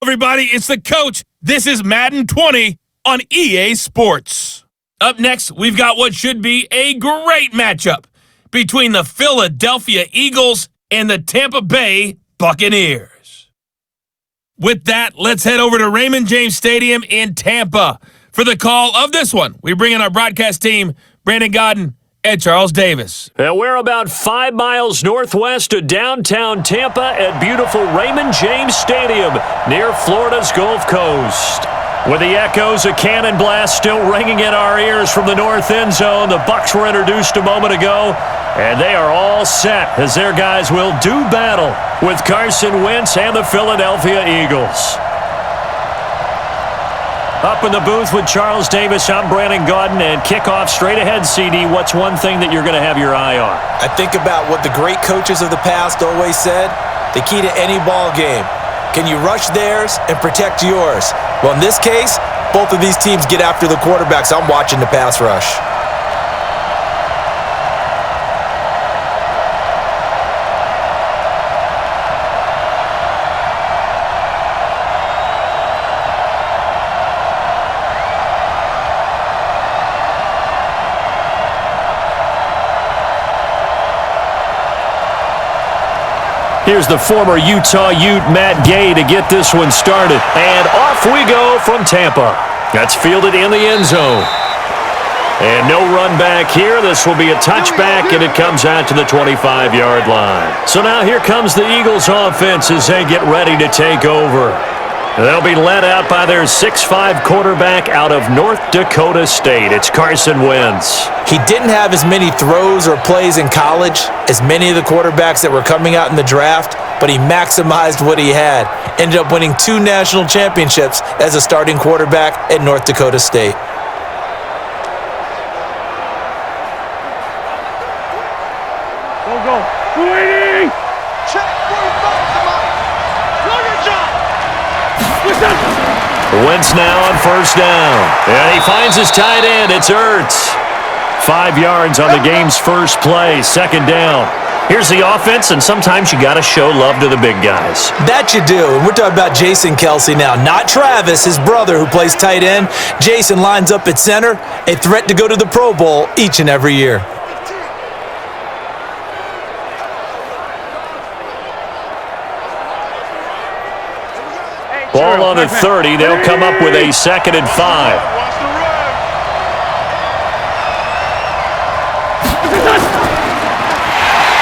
everybody. It's the coach. This is Madden 20 on EA Sports. Up next, we've got what should be a great matchup between the Philadelphia Eagles and the Tampa Bay Buccaneers. With that, let's head over to Raymond James Stadium in Tampa. For the call of this one, we bring in our broadcast team, Brandon Godden and Charles Davis. And we're about 5 miles northwest of downtown Tampa at beautiful Raymond James Stadium near Florida's Gulf Coast. With the echoes of cannon blast still ringing in our ears from the north end zone, the Bucs were introduced a moment ago, and they are all set as their guys will do battle with Carson Wentz and the Philadelphia Eagles. Up in the booth with Charles Davis, I'm Brandon Godden, and kickoff straight ahead, CD. What's one thing that you're going to have your eye on? I think about what the great coaches of the past always said, the key to any ball game. Can you rush theirs and protect yours? Well, in this case, both of these teams get after the quarterbacks. I'm watching the pass rush. Here's the former Utah Ute, Matt Gay, to get this one started. And off we go from Tampa. That's fielded in the end zone. And no run back here. This will be a touchback, and it comes out to the 25-yard line. So now here comes the Eagles offense as they get ready to take over. They'll be led out by their 6'5" quarterback out of North Dakota State. It's Carson Wentz. He didn't have as many throws or plays in college as many of the quarterbacks that were coming out in the draft, but he maximized what he had. Ended up winning 2 national championships as a starting quarterback at North Dakota State. Go. 280! Check for look at John! Wentz now on first down. And he finds his tight end. It's Ertz. 5 yards on the game's first play. Second down. Here's the offense, and sometimes you got to show love to the big guys. That you do. And we're talking about Jason Kelsey now, not Travis, his brother, who plays tight end. Jason lines up at center, a threat to go to the Pro Bowl each and every year. Ball on the 30. They'll come up with a 2nd and 5.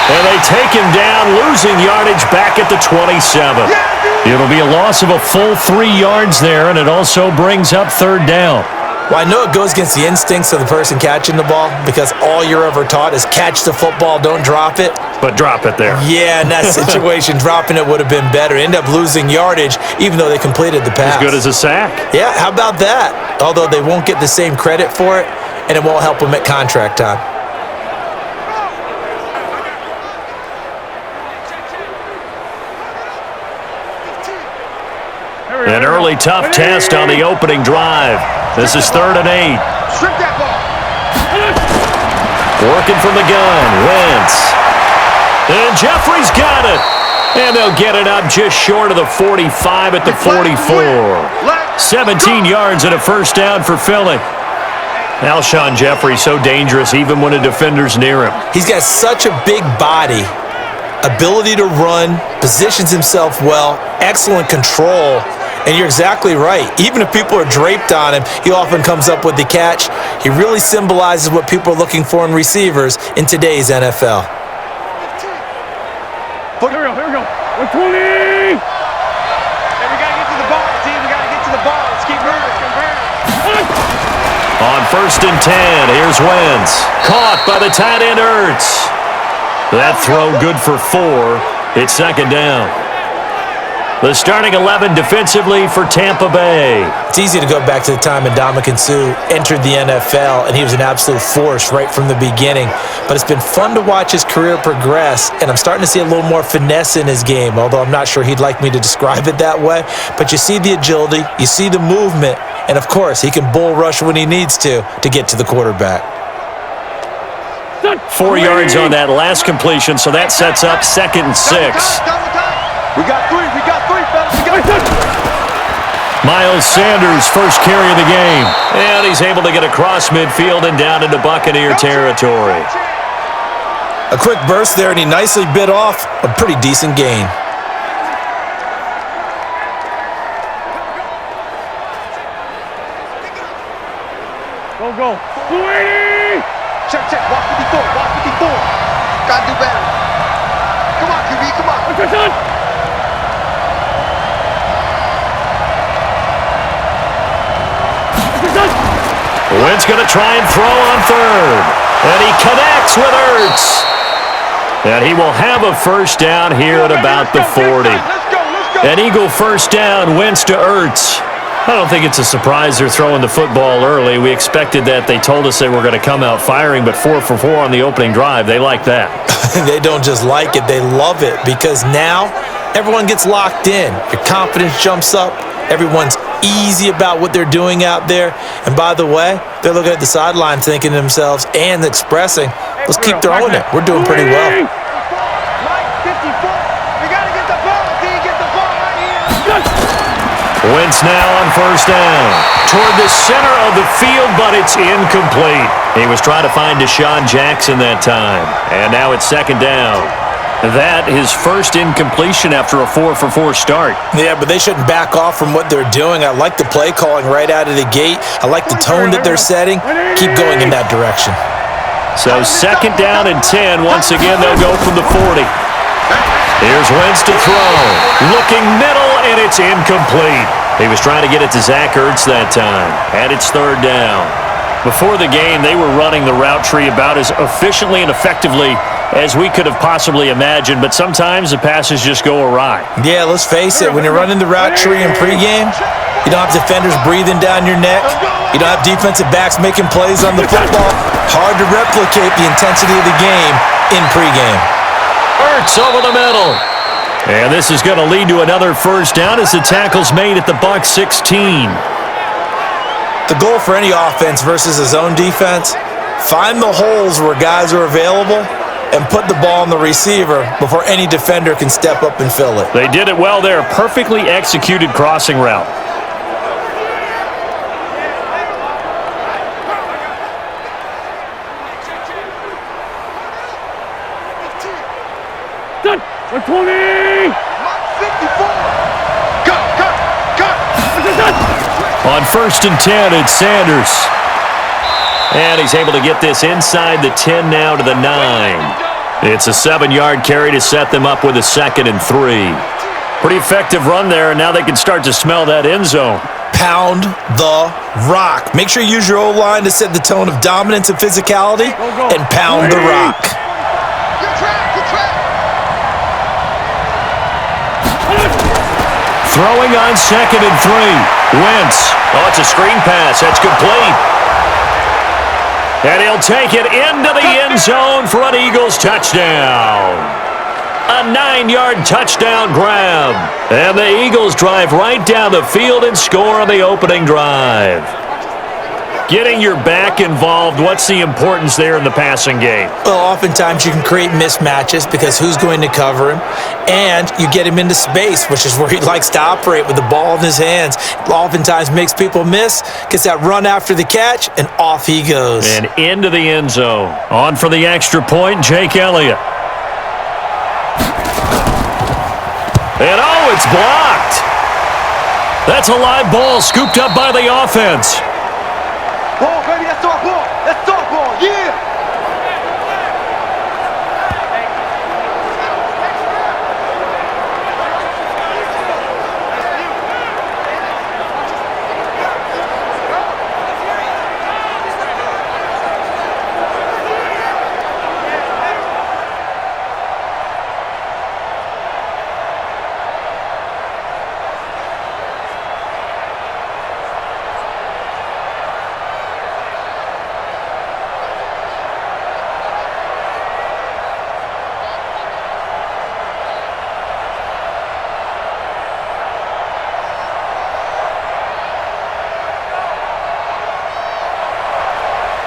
And they take him down, losing yardage back at the 27. It'll be a loss of a full 3 yards there, and it also brings up 3rd down. Well, I know it goes against the instincts of the person catching the ball because all you're ever taught is catch the football, don't drop it. But drop it there. Yeah, in that situation, dropping it would have been better. End up losing yardage even though they completed the pass. As good as a sack. Yeah, how about that? Although they won't get the same credit for it, and it won't help them at contract time. An early tough test on the opening drive. This is 3rd and 8. Strip that ball. Working from the gun, Wentz. And Jeffrey's got it. And they'll get it up just short of the 45 at the 44. 17 yards and a first down for Philly. Alshon Jeffrey so dangerous even when a defender's near him. He's got such a big body, ability to run, positions himself well, excellent control. And you're exactly right. Even if people are draped on him, he often comes up with the catch. He really symbolizes what people are looking for in receivers in today's NFL. Here we go. 120! Hey, we got to get to the ball, team. We got to get to the ball. Let's keep moving. On 1st and 10, here's Wentz. Caught by the tight end Ertz. That throw good for 4. It's 2nd down. The starting 11 defensively for Tampa Bay. It's easy to go back to the time Ndamukong Suh entered the NFL, and he was an absolute force right from the beginning. But it's been fun to watch his career progress, and I'm starting to see a little more finesse in his game, although I'm not sure he'd like me to describe it that way. But you see the agility, you see the movement, and of course, he can bull rush when he needs to get to the quarterback. 4 yards on that last completion, so that sets up 2nd and 6. We got 3, fellas. Miles Sanders, first carry of the game. And he's able to get across midfield and down into Buccaneer territory. A quick burst there, and he nicely bit off a pretty decent gain. Go. 280! Check. Watch 54. Gotta do better. Come on, QB, come on. What's your son? Wentz going to try and throw on third. And he connects with Ertz. And he will have a first down here at about the 40. Let's go. An Eagle first down, Wentz to Ertz. I don't think it's a surprise they're throwing the football early. We expected that. They told us they were going to come out firing, but 4 for 4 on the opening drive. They like that. They don't just like it, they love it, because now everyone gets locked in. Your confidence jumps up. Everyone's easy about what they're doing out there. And by the way, they're looking at the sideline thinking to themselves and expressing, let's keep throwing it. We're doing pretty well. Mike, 54. We gotta get the ball. D, get the ball right here. Wentz now on first down. Toward the center of the field, but it's incomplete. He was trying to find Deshaun Jackson that time. And now it's second down. That his first incompletion after a 4 for 4 start. Yeah, but they shouldn't back off from what they're doing. I like the play calling right out of the gate. I like the tone that they're setting. Keep going in that direction. So second down and 10. Once again, they'll go from the 40. Here's Wentz to throw. Looking middle, and it's incomplete. He was trying to get it to Zach Ertz that time. And it's third down. Before the game, they were running the route tree about as efficiently and effectively as we could have possibly imagined, but sometimes the passes just go awry. Yeah, let's face it. When you're running the route tree in pregame, you don't have defenders breathing down your neck. You don't have defensive backs making plays on the football. Hard to replicate the intensity of the game in pregame. Ertz over the middle. And this is going to lead to another first down as the tackle's made at the Bucs 16. The goal for any offense versus a zone defense, find the holes where guys are available and put the ball on the receiver before any defender can step up and fill it. They did it well there. Perfectly executed crossing route. Done. 120! Mike, 54. Cut. On first and 10, it's Sanders. And he's able to get this inside the 10 now to the 9. It's a 7-yard carry to set them up with a 2nd and 3. Pretty effective run there, and now they can start to smell that end zone. Pound the rock. Make sure you use your O-line to set the tone of dominance and physicality, and pound the rock. Good track. Throwing on 2nd and 3. Wentz. Oh, it's a screen pass. That's complete. And he'll take it into the end zone for an Eagles touchdown. A 9-yard touchdown grab. And the Eagles drive right down the field and score on the opening drive. Getting your back involved, what's the importance there in the passing game? Well, oftentimes you can create mismatches because who's going to cover him? And you get him into space, which is where he likes to operate with the ball in his hands. Oftentimes makes people miss, gets that run after the catch, and off he goes. And into the end zone. On for the extra point, Jake Elliott. And oh, it's blocked. That's a live ball scooped up by the offense. Ball, baby, that's our ball. That's our ball, yeah.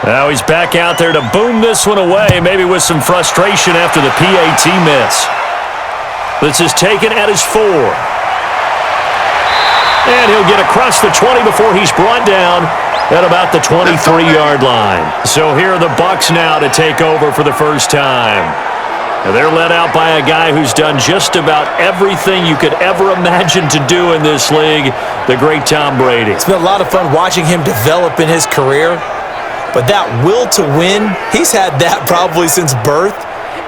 Now he's back out there to boom this one away, maybe with some frustration after the PAT miss. This is taken at his 4. And he'll get across the 20 before he's brought down at about the 23-yard line. So here are the Bucs now to take over for the first time. Now they're led out by a guy who's done just about everything you could ever imagine to do in this league, the great Tom Brady. It's been a lot of fun watching him develop in his career, but that will to win, he's had that probably since birth,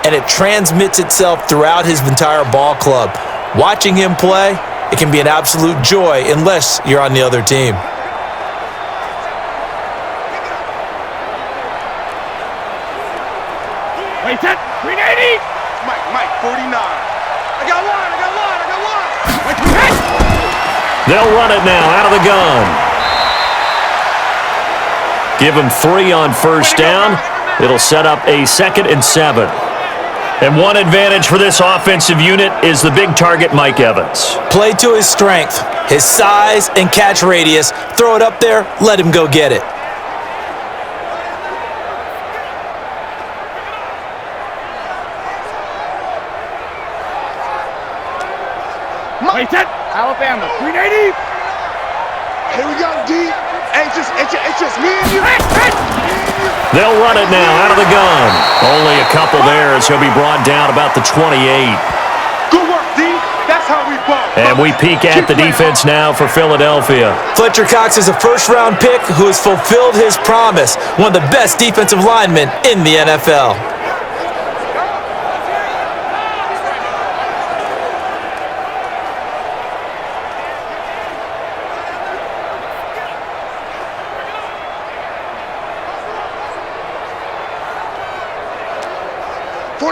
and it transmits itself throughout his entire ball club. Watching him play, it can be an absolute joy unless you're on the other team. Wait, set, 380. Mike, 49. I got one. They'll run it now out of the gun. Give him 3 on first down. It'll set up a 2nd and 7. And one advantage for this offensive unit is the big target, Mike Evans. Play to his strength, his size and catch radius. Throw it up there, let him go get it. Wait, set, Alabama, 380. Here we go, D. Hey, it's just me and you. They'll run it now out of the gun. Only a couple there as he'll be brought down about the 28. Good work, D. That's how we ball. And we peek at the defense now for Philadelphia. Fletcher Cox is a first-round pick who has fulfilled his promise. One of the best defensive linemen in the NFL.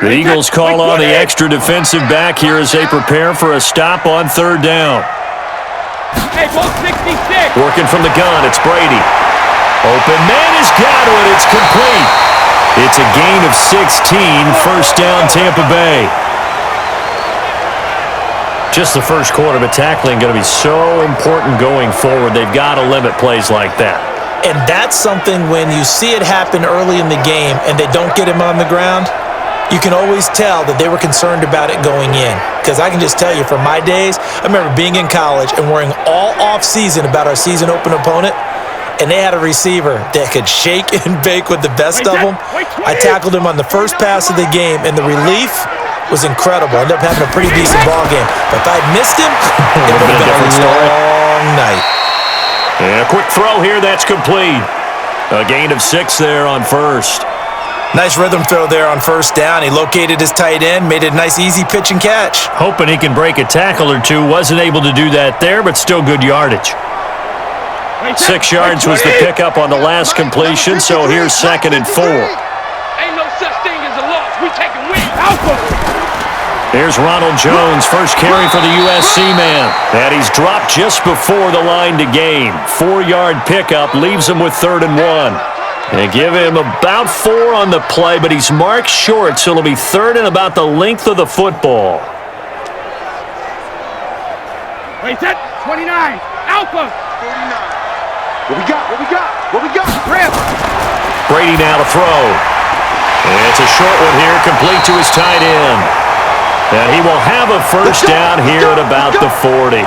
The Eagles call on the extra defensive back here as they prepare for a stop on 3rd down. Hey, ball 66. Working from the gun, it's Brady. Open man is Godwin. It's complete. It's a gain of 16, first down Tampa Bay. Just the first quarter, but tackling going to be so important going forward. They've got to limit plays like that. And that's something when you see it happen early in the game and they don't get him on the ground, you can always tell that they were concerned about it going in. Because I can just tell you from my days, I remember being in college and worrying all off-season about our season open opponent, and they had a receiver that could shake and bake with the best of them. I tackled him on the first pass of the game, and the relief was incredible. I ended up having a pretty decent ball game. But if I'd missed him, it would have been a long night. And a quick throw here, that's complete. A gain of 6 there on first. Nice rhythm throw there on first down. He located his tight end, made it a nice easy pitch and catch. Hoping he can break a tackle or two. Wasn't able to do that there, but still good yardage. 6 yards was the pickup on the last completion, so here's 2nd and 4. Ain't no such thing as a loss. We taking wins. Alpha. Here's Ronald Jones, first carry for the USC man. And he's dropped just before the line to gain. 4-yard pickup leaves him with 3rd and 1. And give him about 4 on the play, but he's marked short, so it'll be 3rd and about the length of the football. Wait, set, 29. Alpha. 49. What we got? Rip. Brady now to throw. And it's a short one here, complete to his tight end. And he will have a first down here at about the 40.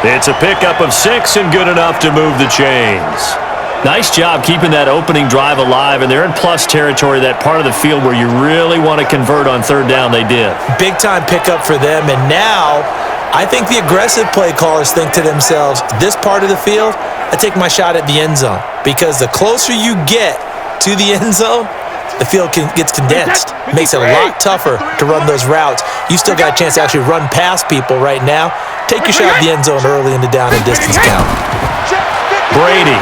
It's a pickup of 6 and good enough to move the chains. Nice job keeping that opening drive alive, and they're in plus territory, that part of the field where you really want to convert on 3rd down. They did. Big-time pickup for them, and now I think the aggressive play callers think to themselves, this part of the field, I take my shot at the end zone, because the closer you get to the end zone, the field gets condensed. It makes it a lot tougher to run those routes. You still got a chance to actually run past people right now. Take your shot at the end zone early in the down and distance count. Brady.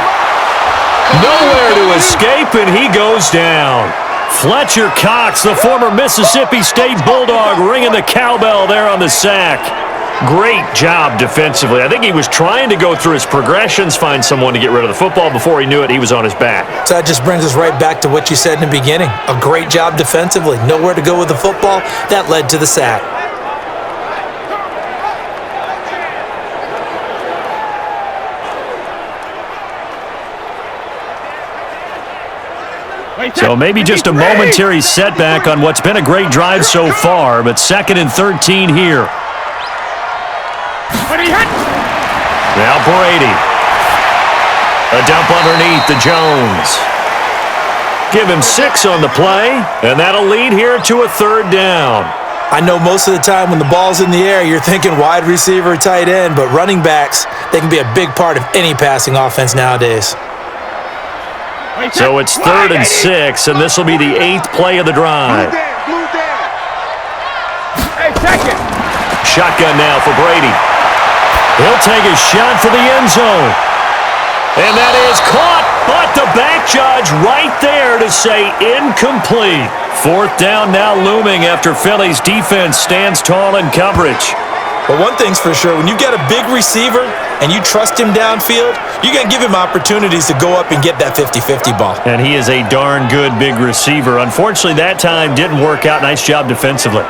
Nowhere to escape, and he goes down. Fletcher Cox, the former Mississippi State Bulldog, ringing the cowbell there on the sack. Great job defensively. I think he was trying to go through his progressions, find someone to get rid of the football. Before he knew it, he was on his back. So that just brings us right back to what you said in the beginning. A great job defensively. Nowhere to go with the football. That led to the sack. So maybe just a momentary setback on what's been a great drive so far, but 2nd and 13 here. Now Brady. A dump underneath to Jones. Give him 6 on the play, and that'll lead here to a 3rd down. I know most of the time when the ball's in the air, you're thinking wide receiver, tight end, but running backs, they can be a big part of any passing offense nowadays. So it's 3rd and 6, and this will be the 8th play of the drive. Hey, second. Shotgun now for Brady. He'll take a shot for the end zone. And that is caught, but the back judge right there to say incomplete. 4th down now looming after Philly's defense stands tall in coverage. But one thing's for sure, when you've got a big receiver and you trust him downfield, you're going to give him opportunities to go up and get that 50-50 ball. And he is a darn good big receiver. Unfortunately, that time didn't work out. Nice job defensively.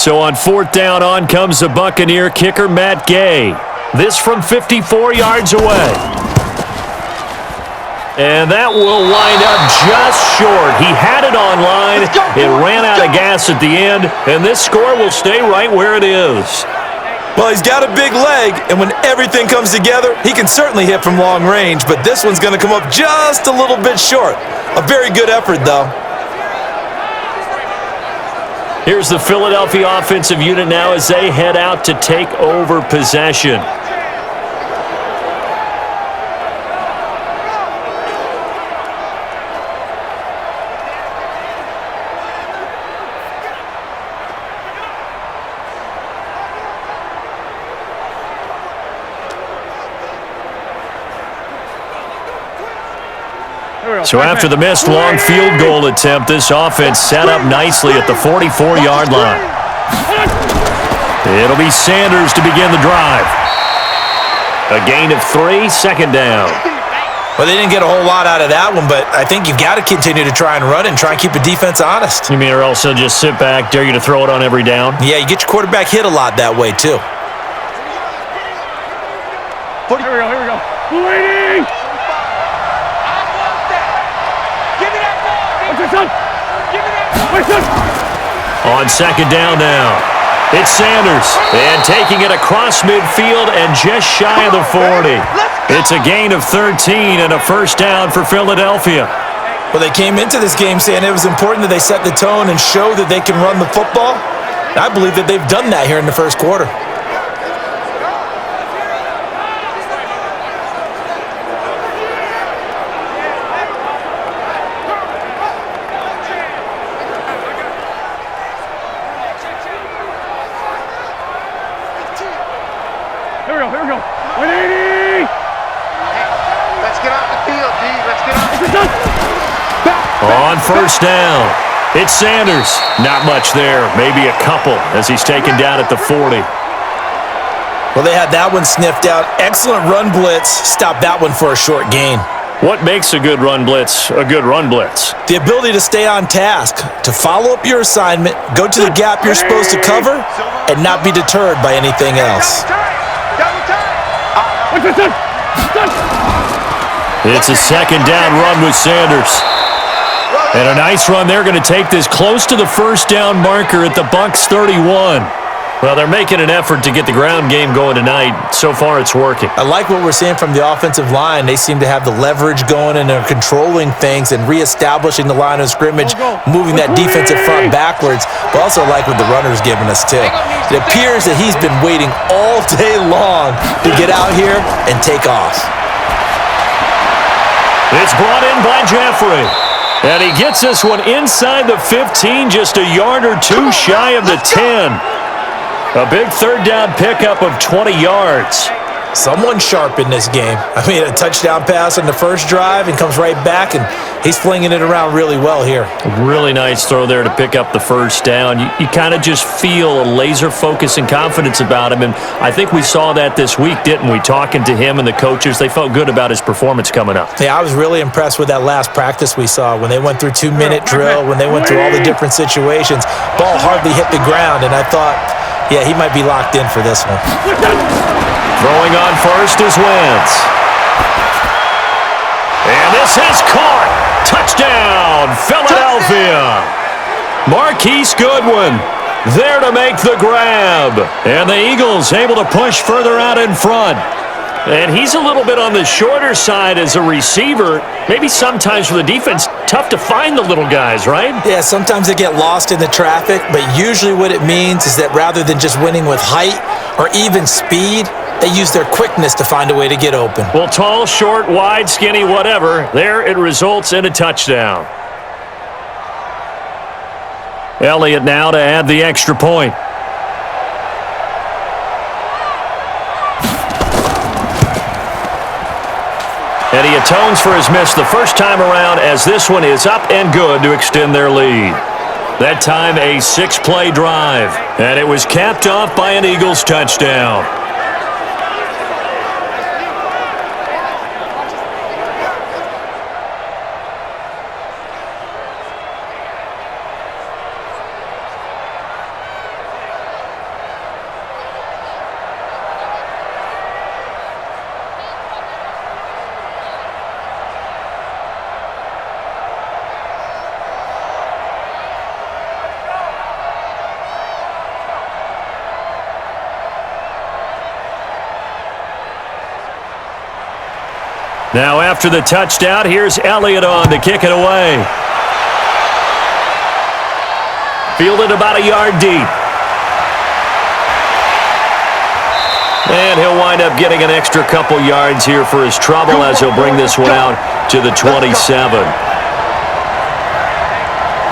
So on 4th down, on comes the Buccaneer kicker, Matt Gay. This from 54 yards away. And that will wind up just short. He had it on line. It ran out of gas at the end, and this score will stay right where it is. Well, he's got a big leg, and when everything comes together, he can certainly hit from long range, but this one's going to come up just a little bit short. A very good effort, though. Here's the Philadelphia offensive unit now as they head out to take over possession. So after the missed long field goal attempt, this offense set up nicely at the 44-yard line. It'll be Sanders to begin the drive. A gain of 3, 2nd down. Well, they didn't get a whole lot out of that one, but I think you've got to continue to try and run and try and keep the defense honest. You mean or else they'll just sit back, dare you to throw it on every down? Yeah, you get your quarterback hit a lot that way, too. Here we go. Waiting! On 2nd down now, it's Sanders, and taking it across midfield and just shy of the 40. It's a gain of 13 and a 1st down for Philadelphia. Well, they came into this game saying it was important that they set the tone and show that they can run the football. I believe that they've done that here in the 1st quarter. Here we go. 180! Let's get off the field, D. Let's get off the field. On 1st down, it's Sanders. Not much there, maybe a couple as he's taken down at the 40. Well, they had that one sniffed out. Excellent run blitz. Stopped that one for a short gain. What makes a good run blitz a good run blitz? The ability to stay on task, to follow up your assignment, go to the gap you're supposed to cover, and not be deterred by anything else. It's a 2nd down run with Sanders. And a nice run. They're going to take this close to the 1st down marker at the Bucs 31. Well, they're making an effort to get the ground game going tonight. So far, it's working. I like what we're seeing from the offensive line. They seem to have the leverage going, and they're controlling things and reestablishing the line of scrimmage, moving that defensive front backwards, but also like what the runner's giving us, too. It appears that he's been waiting all day long to get out here and take off. It's brought in by Jeffrey. And he gets this one inside the 15, just a yard or two shy of the 10. A big 3rd down pickup of 20 yards. Someone sharp in this game. I mean, a touchdown pass on the first drive and comes right back, and he's flinging it around really well here. Really nice throw there to pick up the 1st down. You kind of just feel a laser focus and confidence about him, and I think we saw that this week, didn't we? Talking to him and the coaches, they felt good about his performance coming up. Yeah, I was really impressed with that last practice we saw when they went through 2-minute drill, when they went through all the different situations. Ball hardly hit the ground, and I thought, yeah, he might be locked in for this one. Throwing on first is Wentz. And this is caught. Touchdown, Philadelphia. Philadelphia. Marquise Goodwin there to make the grab. And the Eagles able to push further out in front. And he's a little bit on the shorter side as a receiver. Maybe sometimes for the defense, tough to find the little guys, right? Yeah, sometimes they get lost in the traffic, but usually what it means is that rather than just winning with height or even speed, they use their quickness to find a way to get open. Well, tall, short, wide, skinny, whatever, there it results in a touchdown. Elliott now to add the extra point. And he atones for his miss the first time around as this one is up and good to extend their lead. That time a 6-play drive, and it was capped off by an Eagles touchdown. Now after the touchdown, here's Elliott on to kick it away. Fielded about a yard deep. And he'll wind up getting an extra couple yards here for his trouble as he'll bring this one out to the 27.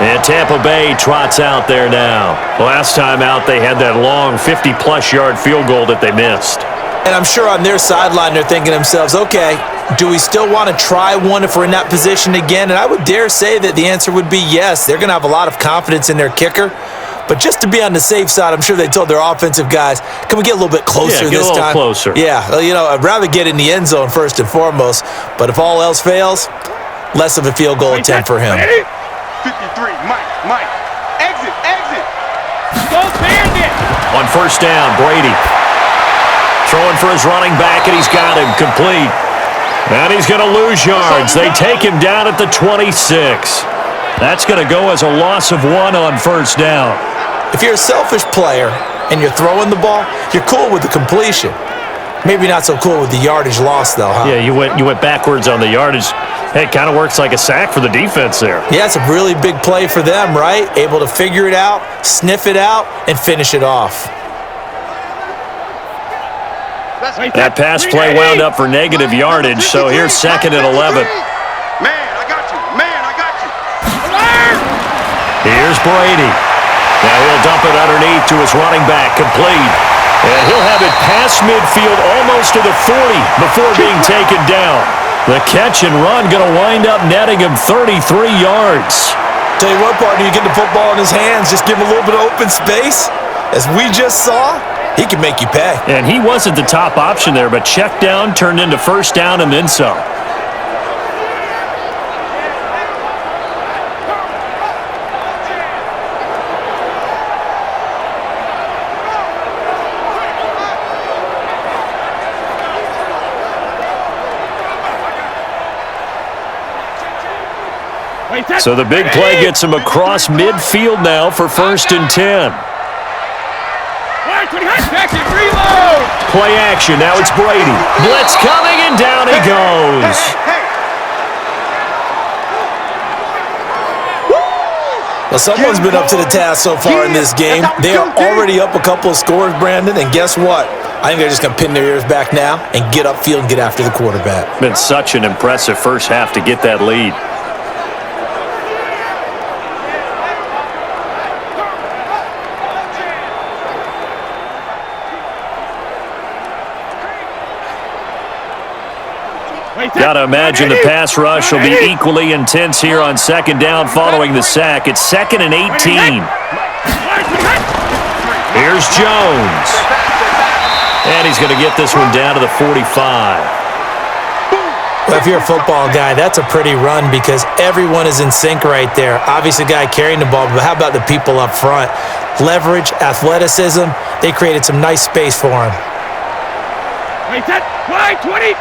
And Tampa Bay trots out there now. Last time out, they had that long 50-plus yard field goal that they missed. And I'm sure on their sideline they're thinking to themselves, okay, do we still want to try one if we're in that position again? And I would dare say that the answer would be yes. They're going to have a lot of confidence in their kicker. But just to be on the safe side, I'm sure they told their offensive guys, can we get a little bit closer this time? Yeah, get a little closer. Yeah, you know, I'd rather get in the end zone first and foremost. But if all else fails, less of a field goal attempt for him. 53, Mike, exit. Go Bandit! On first down, Brady. Throwing for his running back, and he's got him complete. And he's going to lose yards. They take him down at the 26. That's going to go as a loss of 1 on first down. If you're a selfish player and you're throwing the ball, you're cool with the completion. Maybe not so cool with the yardage loss, though, huh? Yeah, you went backwards on the yardage. Hey, it kind of works like a sack for the defense there. Yeah, it's a really big play for them, right? Able to figure it out, sniff it out, and finish it off. That pass play wound up for negative yardage, so here's 2nd and 11. Man, I got you. Here's Brady. Now he'll dump it underneath to his running back, complete. And he'll have it past midfield almost to the 40 before being taken down. The catch and run going to wind up netting him 33 yards. Tell you what, partner, you get the football in his hands, just give him a little bit of open space. As we just saw, he can make you pay. And he wasn't the top option there, but check down turned into first down and then some. So the big play gets him across midfield now for 1st and 10. Play action. Now it's Brady. Blitz coming, and down he goes. Well, someone's been up to the task so far in this game. They are already up a couple of scores, Brandon, and guess what? I think they're just going to pin their ears back now and get upfield and get after the quarterback. Been such an impressive first half to get that lead. Got to imagine the pass rush will be equally intense here on 2nd down following the sack. It's 2nd and 18. Here's Jones. And he's going to get this one down to the 45. Well, if you're a football guy, that's a pretty run because everyone is in sync right there. Obviously, the guy carrying the ball, but how about the people up front? Leverage, athleticism, they created some nice space for him. Wait, that wide 20.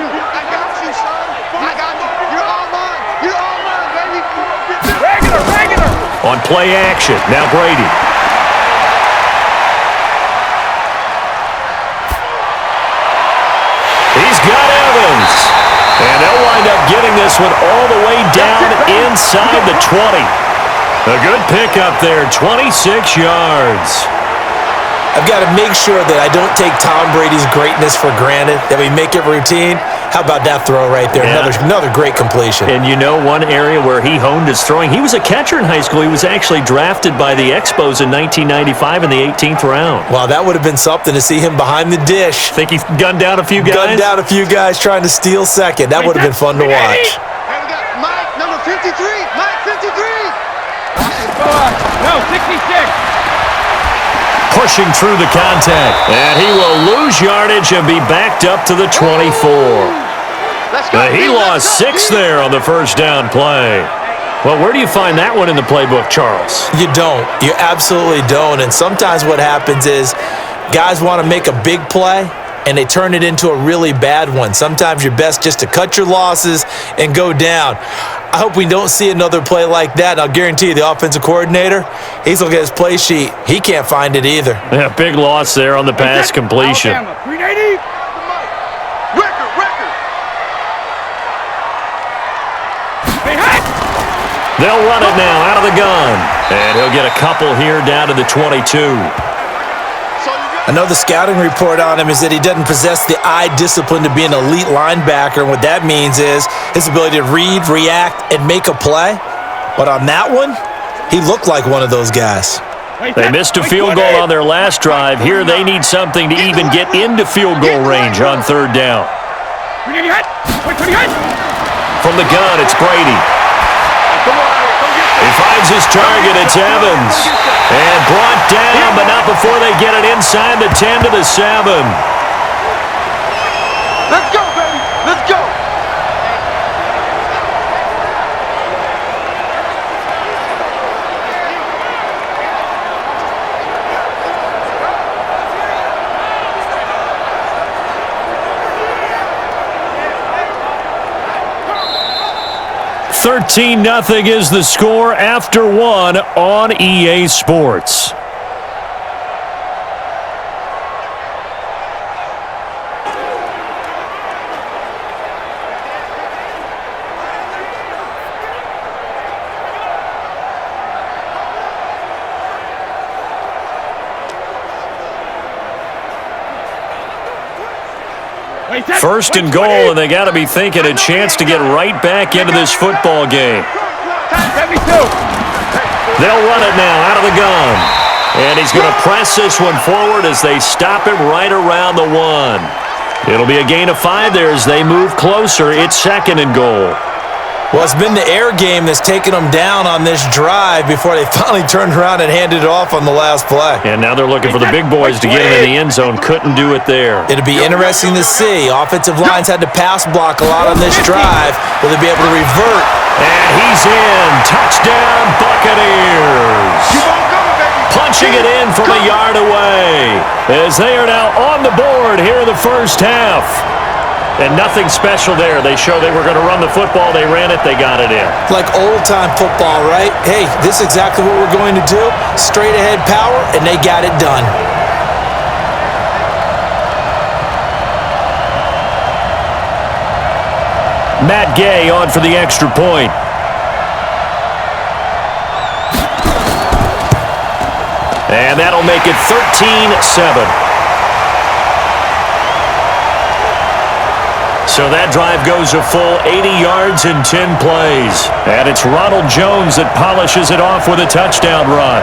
I got you, son. I got you. You're all mine, baby. On play action, now Brady. He's got Evans. And they'll wind up getting this one all the way down inside the 20. A good pickup there, 26 yards. I've got to make sure that I don't take Tom Brady's greatness for granted, that we make it routine. How about that throw right there? Yeah. Another great completion. And you know one area where he honed his throwing? He was a catcher in high school. He was actually drafted by the Expos in 1995 in the 18th round. Wow, that would have been something to see him behind the dish. Think he gunned down a few guys? Gunned down a few guys trying to steal second. That would have been fun to watch. Hey, we got Mike, number 53. Mike, 53. No, 66. Pushing through the contact. And he will lose yardage and be backed up to the 24. Let's go. He lost 6 there on the first down play. Well, where do you find that one in the playbook, Charles? You don't. You absolutely don't. And sometimes what happens is guys want to make a big play, and they turn it into a really bad one. Sometimes you're best just to cut your losses and go down. I hope we don't see another play like that. And I'll guarantee you the offensive coordinator, he's looking at his play sheet. He can't find it either. Yeah, big loss there on the pass completion. Alabama, 380. Record. Hey, hot. They'll run it now out of the gun. And he'll get a couple here down to the 22. I know the scouting report on him is that he doesn't possess the eye discipline to be an elite linebacker. And what that means is his ability to read, react, and make a play. But on that one, he looked like one of those guys. They missed a field goal on their last drive. Here they need something to even get into field goal range on third down. From the gun, it's Brady. He finds his target. It's Evans. And brought down, but not before they get it inside the 10 to the 7. Let's go, baby. Let's go. $13-0 is the score after 1 on EA Sports. First and goal, and they got to be thinking a chance to get right back into this football game. They'll run it now out of the gun. And he's going to press this one forward as they stop him right around the 1. It'll be a gain of 5 there as they move closer. It's second and goal. Well, it's been the air game that's taken them down on this drive before they finally turned around and handed it off on the last play. And now they're looking for the big boys to get him in the end zone. Couldn't do it there. It'll be interesting to see. Offensive lines had to pass block a lot on this drive. Will they be able to revert? And he's in. Touchdown, Buccaneers. Punching it in from a yard away as they are now on the board here in the first half. And nothing special there. They showed they were going to run the football. They ran it. They got it in. Like old-time football, right? Hey, this is exactly what we're going to do. Straight ahead power, and they got it done. Matt Gay on for the extra point. And that'll make it 13-7. So that drive goes a full 80 yards in 10 plays. And it's Ronald Jones that polishes it off with a touchdown run.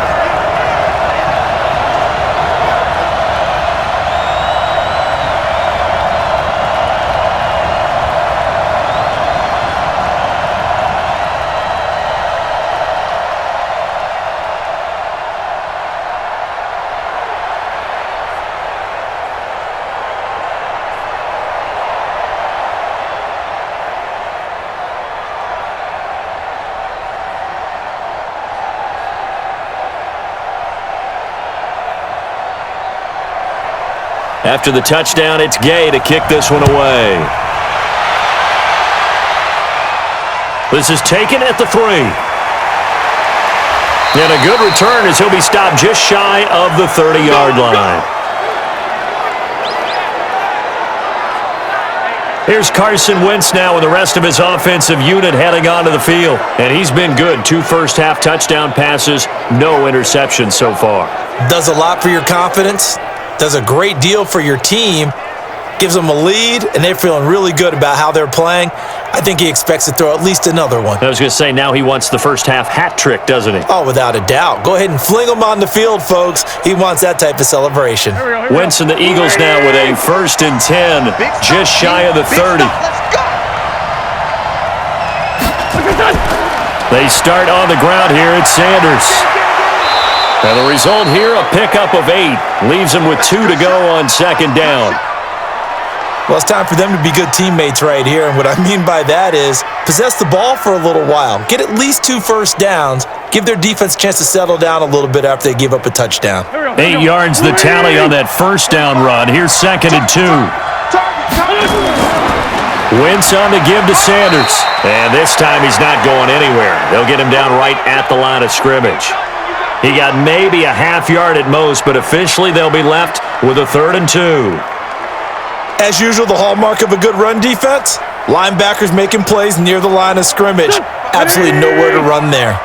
After the touchdown, it's Gay to kick this one away. This is taken at the 3. And a good return as he'll be stopped just shy of the 30-yard line. Here's Carson Wentz now with the rest of his offensive unit heading onto the field. And he's been good. 2 first-half touchdown passes, no interceptions so far. Does a lot for your confidence, does a great deal for your team, gives them a lead, and they're feeling really good about how they're playing. I think he expects to throw at least another one. I was going to say, now he wants the first-half hat trick, doesn't he? Oh, without a doubt. Go ahead and fling him on the field, folks. He wants that type of celebration. Wentz and the Eagles now with a 1st and 10, just shy of the 30. They start on the ground here at Sanders. And the result here, a pickup of 8. Leaves them with 2 to go on 2nd down. Well, it's time for them to be good teammates right here. And what I mean by that is possess the ball for a little while. Get at least 2 first downs. Give their defense a chance to settle down a little bit after they give up a touchdown. 8 yards the tally on that 1st down run. Here's 2nd and 2. Wentz on the give to Sanders. And this time he's not going anywhere. They'll get him down right at the line of scrimmage. He got maybe a half yard at most, but officially they'll be left with a 3rd and 2. As usual, the hallmark of a good run defense, linebackers making plays near the line of scrimmage. Absolutely nowhere to run there.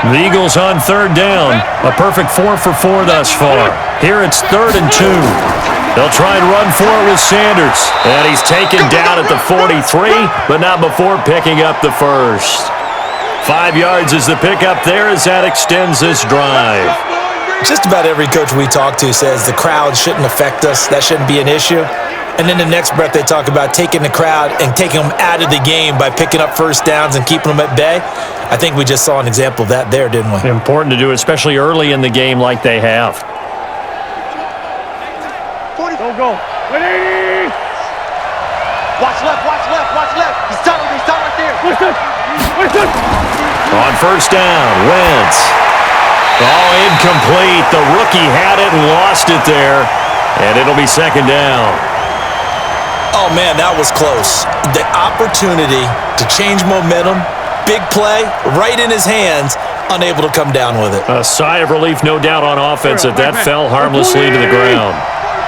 The Eagles on 3rd down. A perfect 4 for 4 thus far. Here it's 3rd and 2. They'll try and run for it with Sanders. And he's taken down at the 43, but not before picking up the first. 5 yards is the pickup there as that extends this drive. Just about every coach we talk to says the crowd shouldn't affect us. That shouldn't be an issue. And then the next breath they talk about taking the crowd and taking them out of the game by picking up first downs and keeping them at bay. I think we just saw an example of that there, didn't we? Important to do, especially early in the game like they have. Go. 180. Watch left, watch left, watch left. He's tunneled right there. On 1st down, Wentz. Oh, incomplete. The rookie had it and lost it there. And it'll be 2nd down. Oh, man, that was close. The opportunity to change momentum, big play, right in his hands, unable to come down with it. A sigh of relief, no doubt, on offense that fell harmlessly to the ground.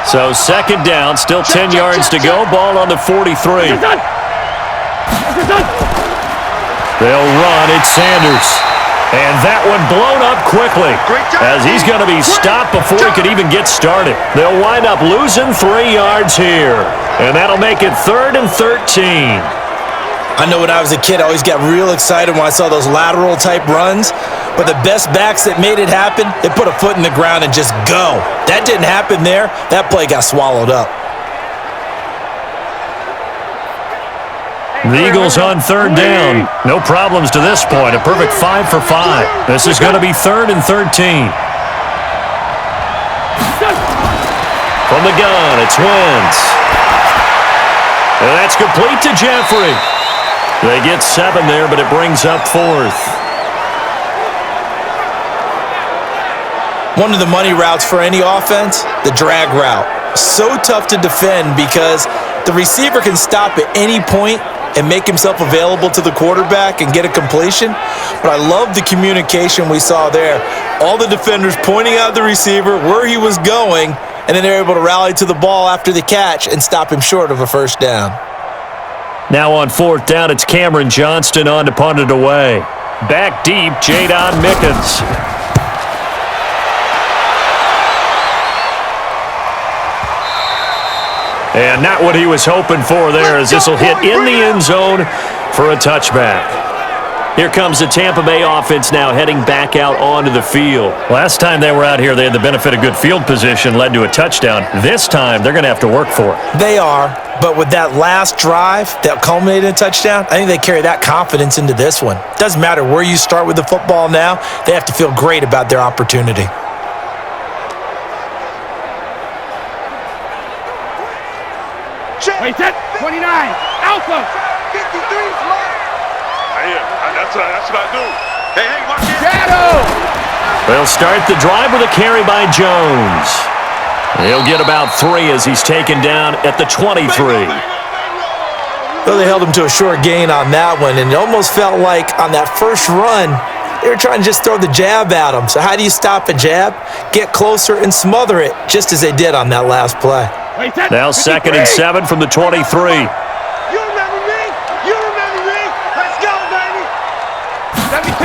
So 2nd down, still 10 yards to go. Ball on the 43. They'll run. It's Sanders. And that one blown up quickly as he's going to be stopped before he could even get started. They'll wind up losing 3 yards here. And that'll make it 3rd and 13. I know when I was a kid, I always got real excited when I saw those lateral type runs. But the best backs that made it happen, they put a foot in the ground and just go. That didn't happen there. That play got swallowed up. The Eagles on 3rd down. No problems to this point. A perfect 5 for 5. This is going to be 3rd and 13. From the gun, it's Wentz. And that's complete to Jeffrey. They get 7 there, but it brings up 4th. One of the money routes for any offense, the drag route. So tough to defend because the receiver can stop at any point and make himself available to the quarterback and get a completion. But I love the communication we saw there. All the defenders pointing out the receiver, where he was going, and then they're able to rally to the ball after the catch and stop him short of a 1st down. Now on 4th down, it's Cameron Johnston on to punt it away. Back deep, Jadon Mickens. And not what he was hoping for there, as this will hit in the end zone for a touchback. Here comes the Tampa Bay offense now heading back out onto the field. Last time they were out here, they had the benefit of good field position, led to a touchdown. This time, they're going to have to work for it. They are, but with that last drive that culminated in a touchdown, I think they carry that confidence into this one. Doesn't matter where you start with the football now, they have to feel great about their opportunity. Wait, set. 29. Alpha. 53 slot. That's what I do. Hey, watch it. Shadow. They'll start the drive with a carry by Jones. He'll get about 3 as he's taken down at the 23. Well, they held him to a short gain on that one, and it almost felt like on that first run, They were trying to just throw the jab at him. So how do you stop a jab? Get closer and smother it, just as they did on that last play. Now 2nd and 7 from the 23. You remember me? You remember me? Let's go, baby! 72.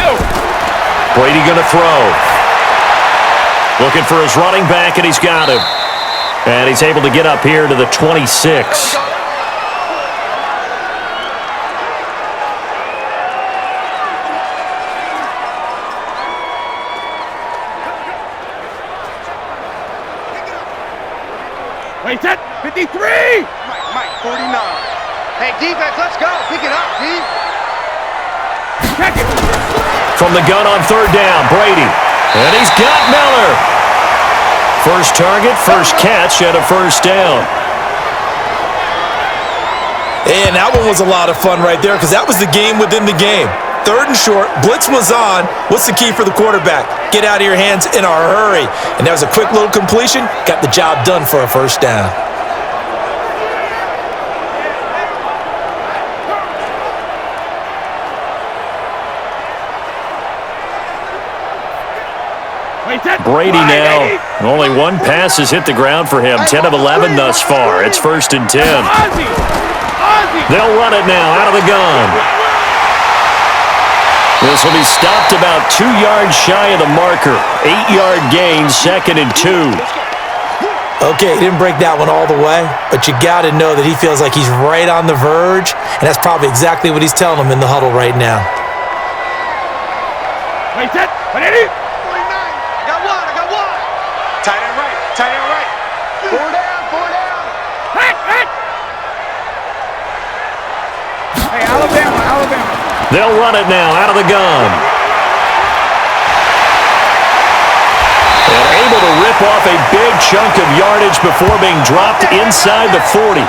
Brady going to throw. Looking for his running back, and he's got him. And he's able to get up here to the 26. Wait, set. 53. Mike, 49. Hey, defense, let's go. Pick it up, D. Check it. From the gun on 3rd down, Brady. And he's got Miller. First target, first catch, and a first down. And that one was a lot of fun right there because that was the game within the game. 3rd and short, blitz was on. What's the key for the quarterback? Get out of your hands in a hurry. And that was a quick little completion. Got the job done for a first down. Brady now. Only one pass has hit the ground for him. 10 of 11 thus far. It's 1st and 10. They'll run it now out of the gun. This will be stopped about 2 yards shy of the marker. 8-yard gain, 2nd and 2. Okay, he didn't break that one all the way, but you got to know that he feels like he's right on the verge, and that's probably exactly what he's telling them in the huddle right now. Wait, set. 180. Tight end right. Tight end right. 4 down. 4 down. Hey, Alabama. They'll run it now out of the gun. And able to rip off a big chunk of yardage before being dropped inside the 40.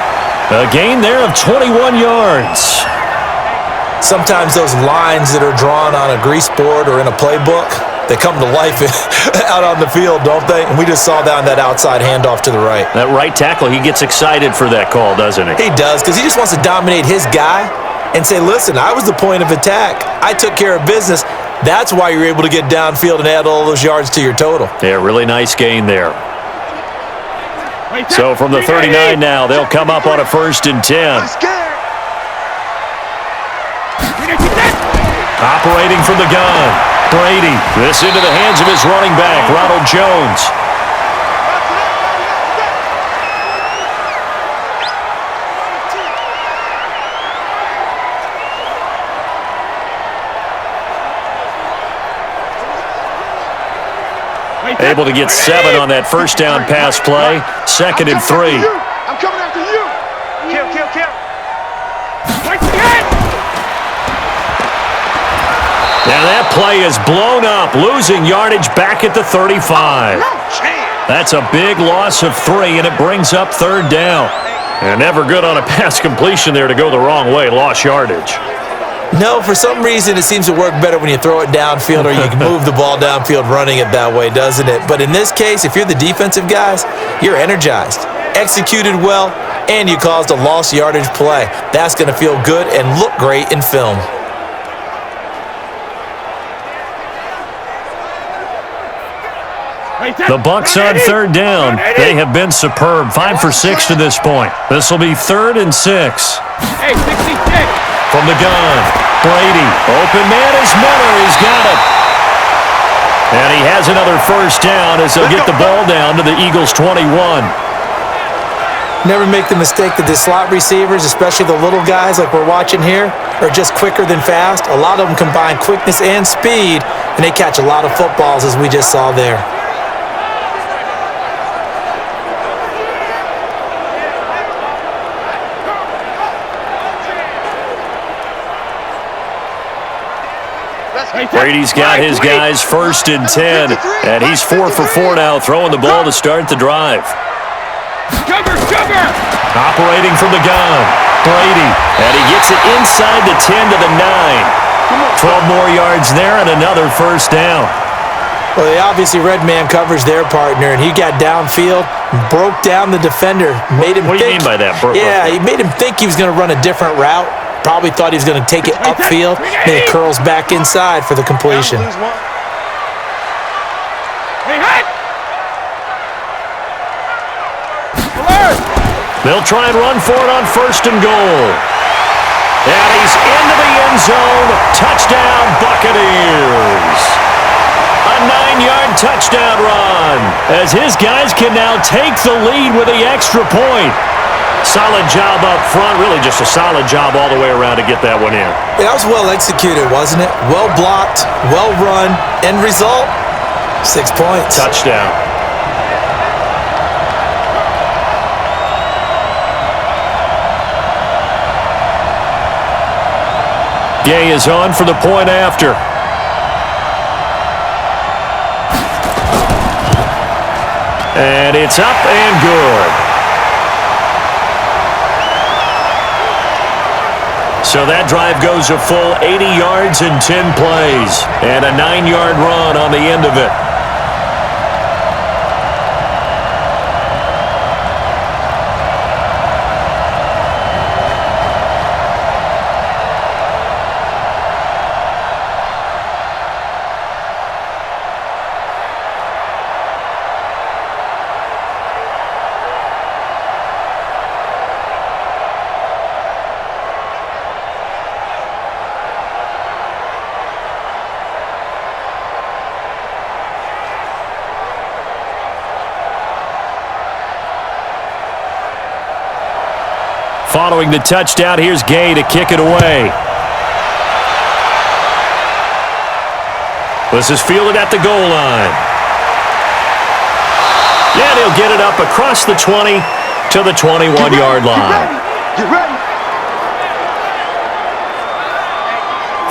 A gain there of 21 yards. Sometimes those lines that are drawn on a grease board or in a playbook, they come to life out on the field, don't they? And we just saw that on that outside handoff to the right. That right tackle, he gets excited for that call, doesn't he? He does, because he just wants to dominate his guy and say, listen, I was the point of attack. I took care of business. That's why you're able to get downfield and add all those yards to your total. Yeah, really nice gain there. So from the 39 now, they'll come up on a 1st and 10. Operating from the gun, Brady. This into the hands of his running back, Ronald Jones. Able to get 7 on that first down pass play. 2nd and 3. I'm coming after you. Kill. Now that play is blown up, losing yardage back at the 35. That's a big loss of 3, and it brings up 3rd down. And never good on a pass completion there to go the wrong way. Lost yardage. No, for some reason it seems to work better when you throw it downfield or you can move the ball downfield running it that way, doesn't it? But in this case, if you're the defensive guys, you're energized, executed well, and you caused a lost yardage play. That's going to feel good and look great in film. The Bucs on 3rd down. They have been superb. 5 for 6 to this point. This will be 3rd and 6. Hey, 66. From the gun, Brady. Open man is Miller. He's got it. And he has another first down as they'll get the ball down to the Eagles' 21. Never make the mistake that the slot receivers, especially the little guys like we're watching here, are just quicker than fast. A lot of them combine quickness and speed, and they catch a lot of footballs as we just saw there. Brady's got his guys 1st and 10, and he's 4 for 4 now, throwing the ball to start the drive. Sugar! Operating from the gun, Brady, and he gets it inside the 10 to the 9. 12 more yards there and another first down. Well, they obviously red man covers their partner, and he got downfield, broke down the defender, made him What do you mean by that? Yeah, he made him think he was going to run a different route. Probably thought he was going to take it upfield, and it curls back inside for the completion. They'll try and run for it on 1st and goal. And he's into the end zone. Touchdown, Buccaneers. A 9-yard touchdown run, as his guys can now take the lead with the extra point. Solid job up front, really just a solid job all the way around to get that one in. That was well executed, wasn't it? Well blocked, well run. End result, 6 points. Touchdown. Gay is on for the point after. And it's up and good. So that drive goes a full 80 yards in 10 plays. And a 9-yard run on the end of it. Following the touchdown, here's Gay to kick it away. This is fielded at the goal line. Yeah, he'll get it up across the 20 to the 21-yard line. Get ready.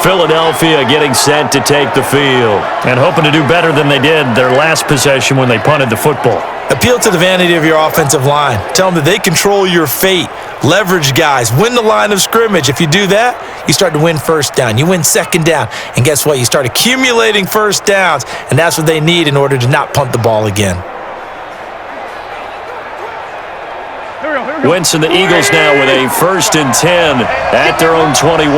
Philadelphia getting set to take the field and hoping to do better than they did their last possession when they punted the football. Appeal to the vanity of your offensive line. Tell them that they control your fate. Leverage guys. Win the line of scrimmage. If you do that, you start to win first down. You win second down. And guess what? You start accumulating first downs, and that's what they need in order to not punt the ball again. Wentz and the Eagles now with a 1st and 10 at their own 21.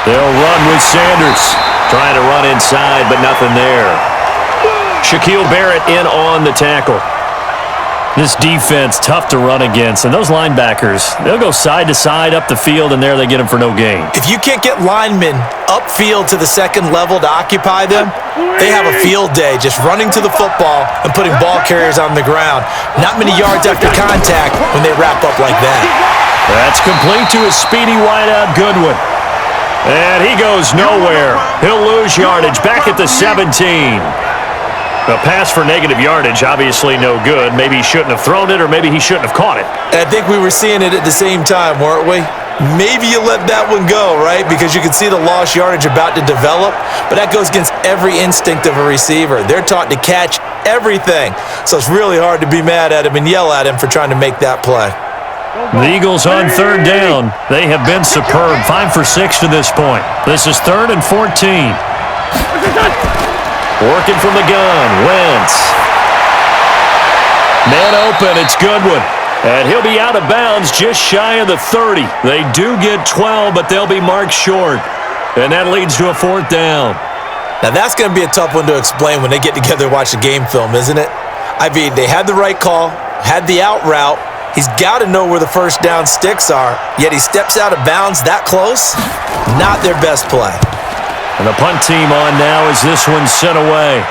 They'll run with Sanders. Trying to run inside, but nothing there. Shaquille Barrett in on the tackle. This defense, tough to run against. And those linebackers, they'll go side to side up the field, and there they get them for no gain. If you can't get linemen upfield to the second level to occupy them, they have a field day just running to the football and putting ball carriers on the ground. Not many yards after contact when they wrap up like that. That's complete to a speedy wideout Goodwin. And he goes nowhere. He'll lose yardage back at the 17. A pass for negative yardage, obviously no good. Maybe he shouldn't have thrown it, or maybe he shouldn't have caught it. And I think we were seeing it at the same time, weren't we? Maybe you let that one go, right? Because you can see the lost yardage about to develop, but that goes against every instinct of a receiver. They're taught to catch everything, so it's really hard to be mad at him and yell at him for trying to make that play. The Eagles on 3rd down. They have been superb. 5 for 6 to this point. This is 3rd and 14. Working from the gun, Wentz. Man open, it's Goodwin. And he'll be out of bounds just shy of the 30. They do get 12, but they'll be marked short. And that leads to a 4th down. Now that's going to be a tough one to explain when they get together and watch the game film, isn't it? I mean, they had the right call, had the out route. He's got to know where the first down sticks are, yet he steps out of bounds that close. Not their best play. And the punt team on now as this one's sent away.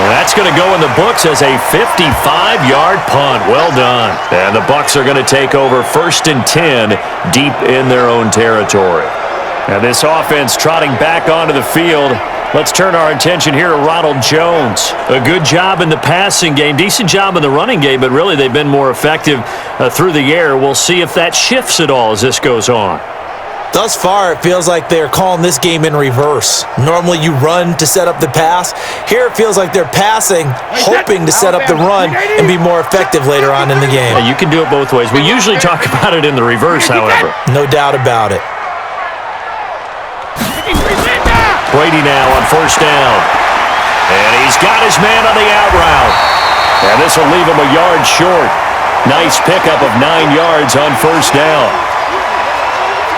And that's going to go in the books as a 55-yard punt. Well done. And the Bucs are going to take over 1st and 10 deep in their own territory. Now this offense trotting back onto the field. Let's turn our attention here to Ronald Jones. A good job in the passing game, decent job in the running game, but really they've been more effective through the air. We'll see if that shifts at all as this goes on. Thus far, it feels like they're calling this game in reverse. Normally you run to set up the pass. Here it feels like they're passing, hoping to set up the run and be more effective later on in the game. Yeah, you can do it both ways. We usually talk about it in the reverse, however. No doubt about it. Brady now on 1st down. And he's got his man on the out route. And this will leave him a yard short. Nice pickup of 9 yards on first down.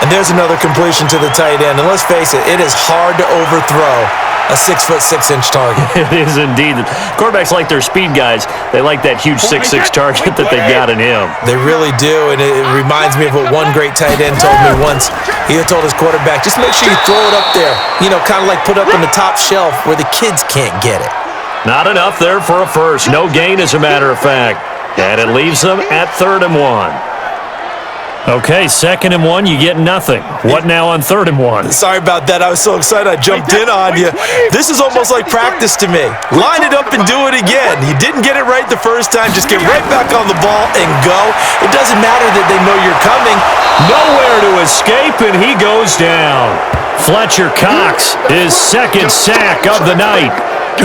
And there's another completion to the tight end. And let's face it, it is hard to overthrow a 6'6" target. It is indeed. Quarterbacks like their speed guys. They like that huge 6'6" target that they've got in him. They really do, and it reminds me of what one great tight end told me once. He had told his quarterback, just make sure you throw it up there. You know, kind of like put up on the top shelf where the kids can't get it. Not enough there for a first. No gain, as a matter of fact. And it leaves them at 3rd and 1. Okay, 2nd and 1, you get nothing. What now on 3rd and 1? Sorry about that. I was so excited I jumped in on you. This is almost like practice to me. Line it up and do it again. You didn't get it right the first time. Just get right back on the ball and go. It doesn't matter that they know you're coming. Nowhere to escape, and he goes down. Fletcher Cox, his 2nd sack of the night.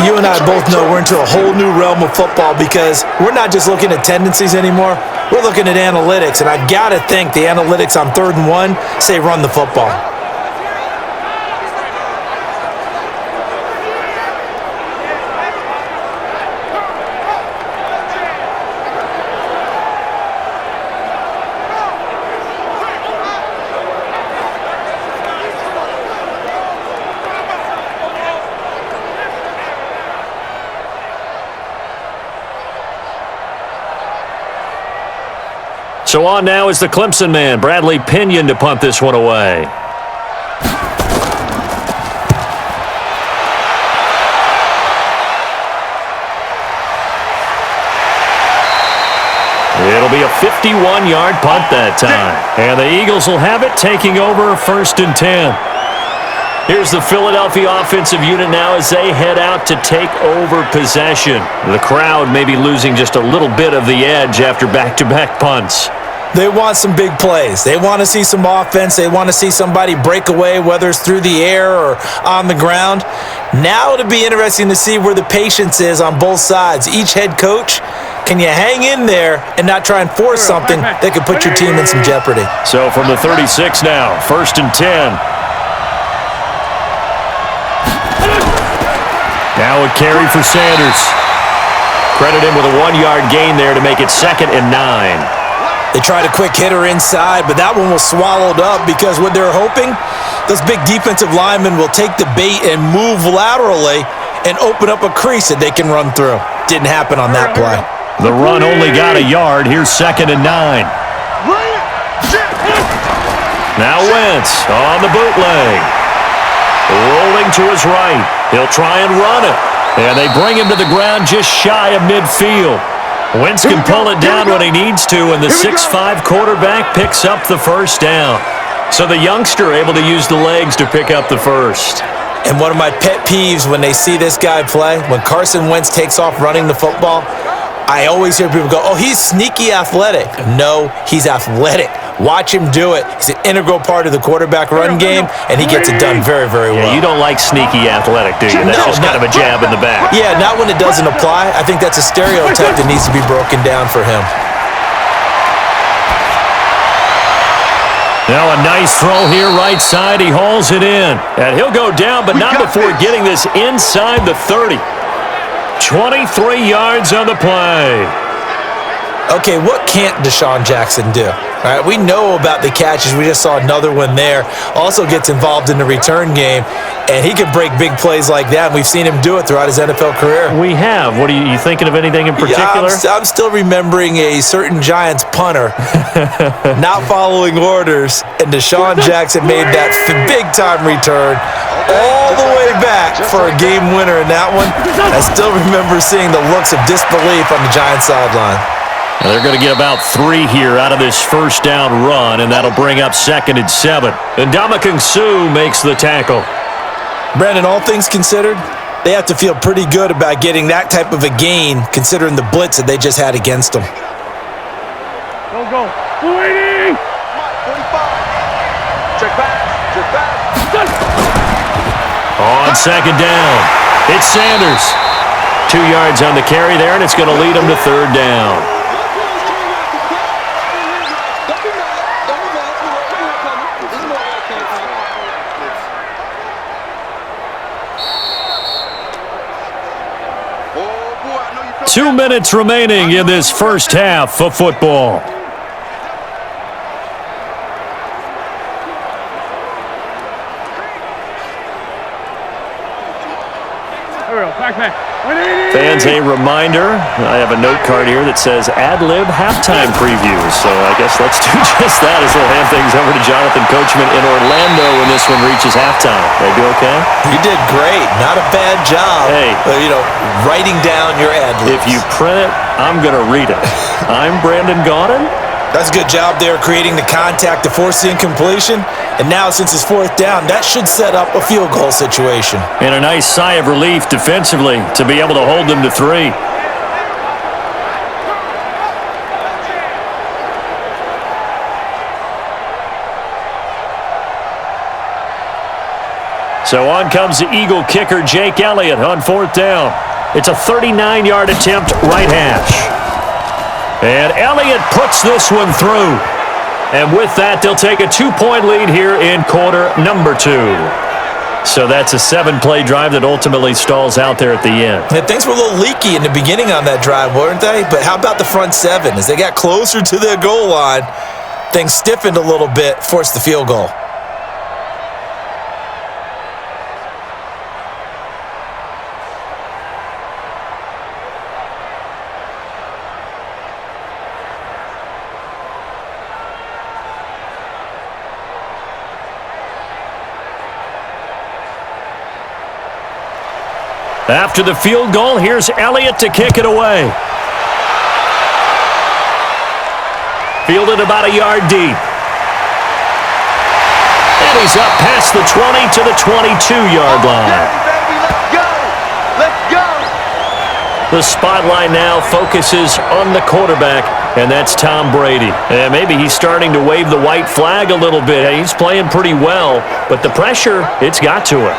You and I both know we're into a whole new realm of football because we're not just looking at tendencies anymore. We're looking at analytics, and I've got to think the analytics on 3rd and 1 say run the football. So on now is the Clemson man, Bradley Pinion, to punt this one away. It'll be a 51-yard punt that time. And the Eagles will have it, taking over 1st and 10. Here's the Philadelphia offensive unit now as they head out to take over possession. The crowd may be losing just a little bit of the edge after back-to-back punts. They want some big plays. They want to see some offense. They want to see somebody break away, whether it's through the air or on the ground. Now it'll be interesting to see where the patience is on both sides. Each head coach, can you hang in there and not try and force something that could put your team in some jeopardy? So from the 36 now, 1st and 10. Now a carry for Sanders. Credit him with a 1-yard gain there to make it 2nd and 9. They tried a quick hitter inside, but that one was swallowed up because what they're hoping, those big defensive linemen will take the bait and move laterally and open up a crease that they can run through. Didn't happen on that play. The run only got a yard. Here's 2nd and 9. Now Wentz on the bootleg. Rolling to his right. He'll try and run it. And they bring him to the ground just shy of midfield. Wentz can pull it down when he needs to, and the 6'5" quarterback picks up the first down. So the youngster able to use the legs to pick up the first. And one of my pet peeves when they see this guy play, when Carson Wentz takes off running the football, I always hear people go, oh, he's sneaky athletic. No, he's athletic. Watch him do it. He's an integral part of the quarterback run game, and he gets it done very, very well. Yeah, you don't like sneaky athletic, do you? That's just kind of a jab in the back. Yeah, not when it doesn't apply. I think that's a stereotype that needs to be broken down for him. Now a nice throw here right side. He hauls it in. And he'll go down, but not before getting this inside the 30. 23 yards on the play. Okay, what can't Deshaun Jackson do? All right, we know about the catches. We just saw another one there. Also gets involved in the return game, and he can break big plays like that. And we've seen him do it throughout his NFL career. We have. What are you thinking of anything in particular? Yeah, I'm still remembering a certain Giants punter not following orders, and Deshaun Jackson made that big-time return all the way back for a game winner in that one. I still remember seeing the looks of disbelief on the Giants sideline. Now they're going to get about 3 here out of this first down run, and that'll bring up 2nd and 7. And Ndamukong Suh makes the tackle. Brandon, all things considered, they have to feel pretty good about getting that type of a gain considering the blitz that they just had against them. Go. 280! 45. Check back. On 2nd down, it's Sanders. 2 yards on the carry there, and it's going to lead him to 3rd down. 2 minutes remaining in this first half of football. Fans, a reminder, I have a note card here that says ad-lib halftime previews. So I guess let's do just that as we'll hand things over to Jonathan Coachman in Orlando when this one reaches halftime. Did I do okay? You did great. Not a bad job. Hey. Writing down your ad-libs. If you print it, I'm going to read it. I'm Brandon Gaudin. That's a good job there creating the contact to force the incompletion. And now, since it's fourth down, that should set up a field goal situation. And a nice sigh of relief defensively to be able to hold them to 3. So on comes the Eagle kicker, Jake Elliott, on fourth down. It's a 39-yard attempt, right hash. And Elliott puts this one through. And with that, they'll take a 2-point lead here in quarter number 2. So that's a 7-play drive that ultimately stalls out there at the end. And things were a little leaky in the beginning on that drive, weren't they? But how about the front 7? As they got closer to their goal line, things stiffened a little bit, forced the field goal. After the field goal, here's Elliott to kick it away. Fielded about a yard deep. And he's up past the 20 to the 22-yard line. Let's go! Let's go! The spotlight now focuses on the quarterback, and that's Tom Brady. And maybe he's starting to wave the white flag a little bit. He's playing pretty well, but the pressure, it's got to him.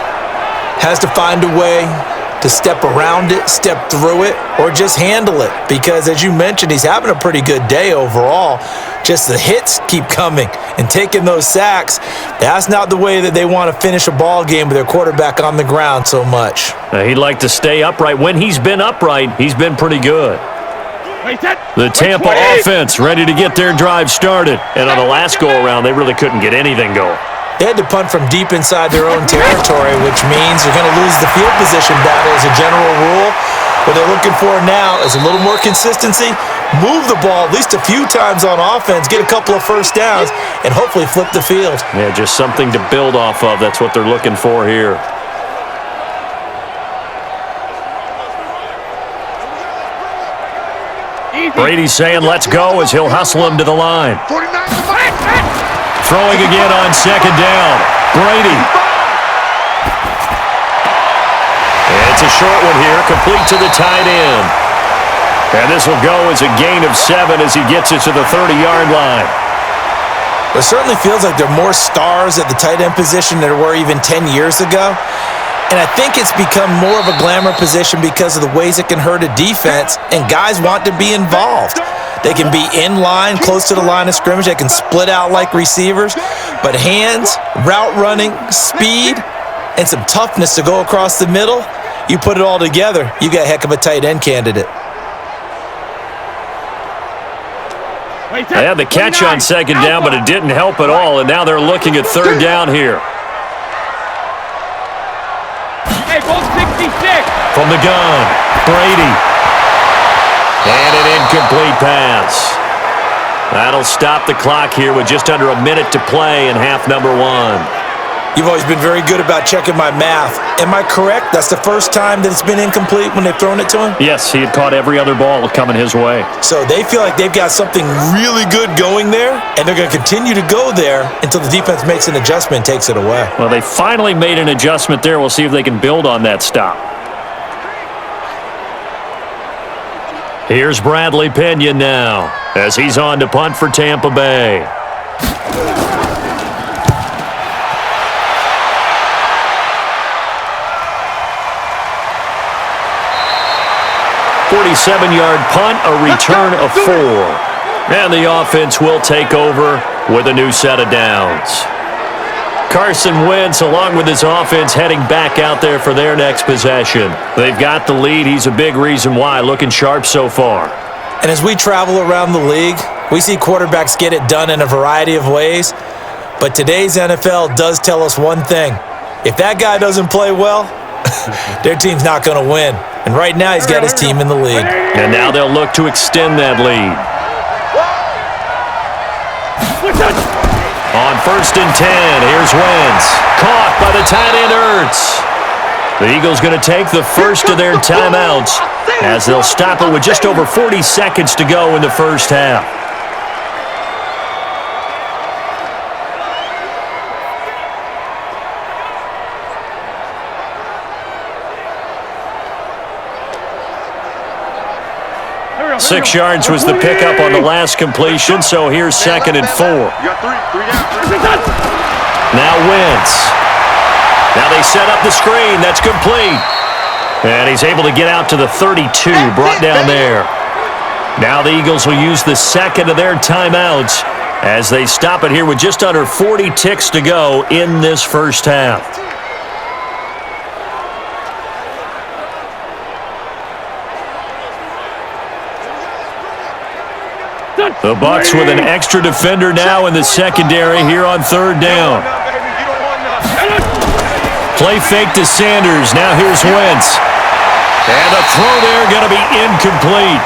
Has to find a way to step around it, step through it, or just handle it. Because as you mentioned, he's having a pretty good day overall. Just the hits keep coming and taking those sacks. That's not the way that they want to finish a ball game with their quarterback on the ground so much. He'd like to stay upright. When he's been upright, he's been pretty good. The Tampa offense ready to get their drive started. And on the last go-around, they really couldn't get anything going. They had to punt from deep inside their own territory, which means they're going to lose the field position battle as a general rule. What they're looking for now is a little more consistency, move the ball at least a few times on offense, get a couple of first downs, and hopefully flip the field. Yeah, just something to build off of. That's what they're looking for here. Brady's saying let's go as he'll hustle him to the line. Throwing again on second down. Brady. It's a short one here, complete to the tight end. And this will go as a gain of 7 as he gets it to the 30-yard line. It certainly feels like there are more stars at the tight end position than there were even 10 years ago. And I think it's become more of a glamour position because of the ways it can hurt a defense, and guys want to be involved. They can be in line, close to the line of scrimmage. They can split out like receivers. But hands, route running, speed, and some toughness to go across the middle, you put it all together, you got a heck of a tight end candidate. They had the catch on second down, but it didn't help at all, and now they're looking at third down here. Hey, ball 66. From the gun, Brady. And an incomplete pass. That'll stop the clock here with just under a minute to play in half number 1. You've always been very good about checking my math. Am I correct? That's the first time that it's been incomplete when they've thrown it to him? Yes, he had caught every other ball coming his way. So they feel like they've got something really good going there, and they're going to continue to go there until the defense makes an adjustment and takes it away. Well, they finally made an adjustment there. We'll see if they can build on that stop. Here's Bradley Pinion now as he's on to punt for Tampa Bay. "47-yard punt, a return of 4. And the offense will take over with a new set of downs. Carson Wentz, along with his offense, heading back out there for their next possession. They've got the lead. He's a big reason why. Looking sharp so far. And as we travel around the league, we see quarterbacks get it done in a variety of ways. But today's NFL does tell us one thing. If that guy doesn't play well, their team's not going to win. And right now, he's got his team in the lead. And now they'll look to extend that lead. On 1st and 10, here's Wentz. Caught by the tight end Ertz. The Eagles going to take the first of their timeouts as they'll stop it with just over 40 seconds to go in the first half. Six yards was the pickup on the last completion, so here's 2nd and 4. Now Wentz. Now they set up the screen. That's complete. And he's able to get out to the 32, brought down there. Now the Eagles will use the second of their timeouts as they stop it here with just under 40 ticks to go in this first half. The Bucs with an extra defender now in the secondary here on 3rd down. Play fake to Sanders. Now here's Wentz. And the throw there going to be incomplete.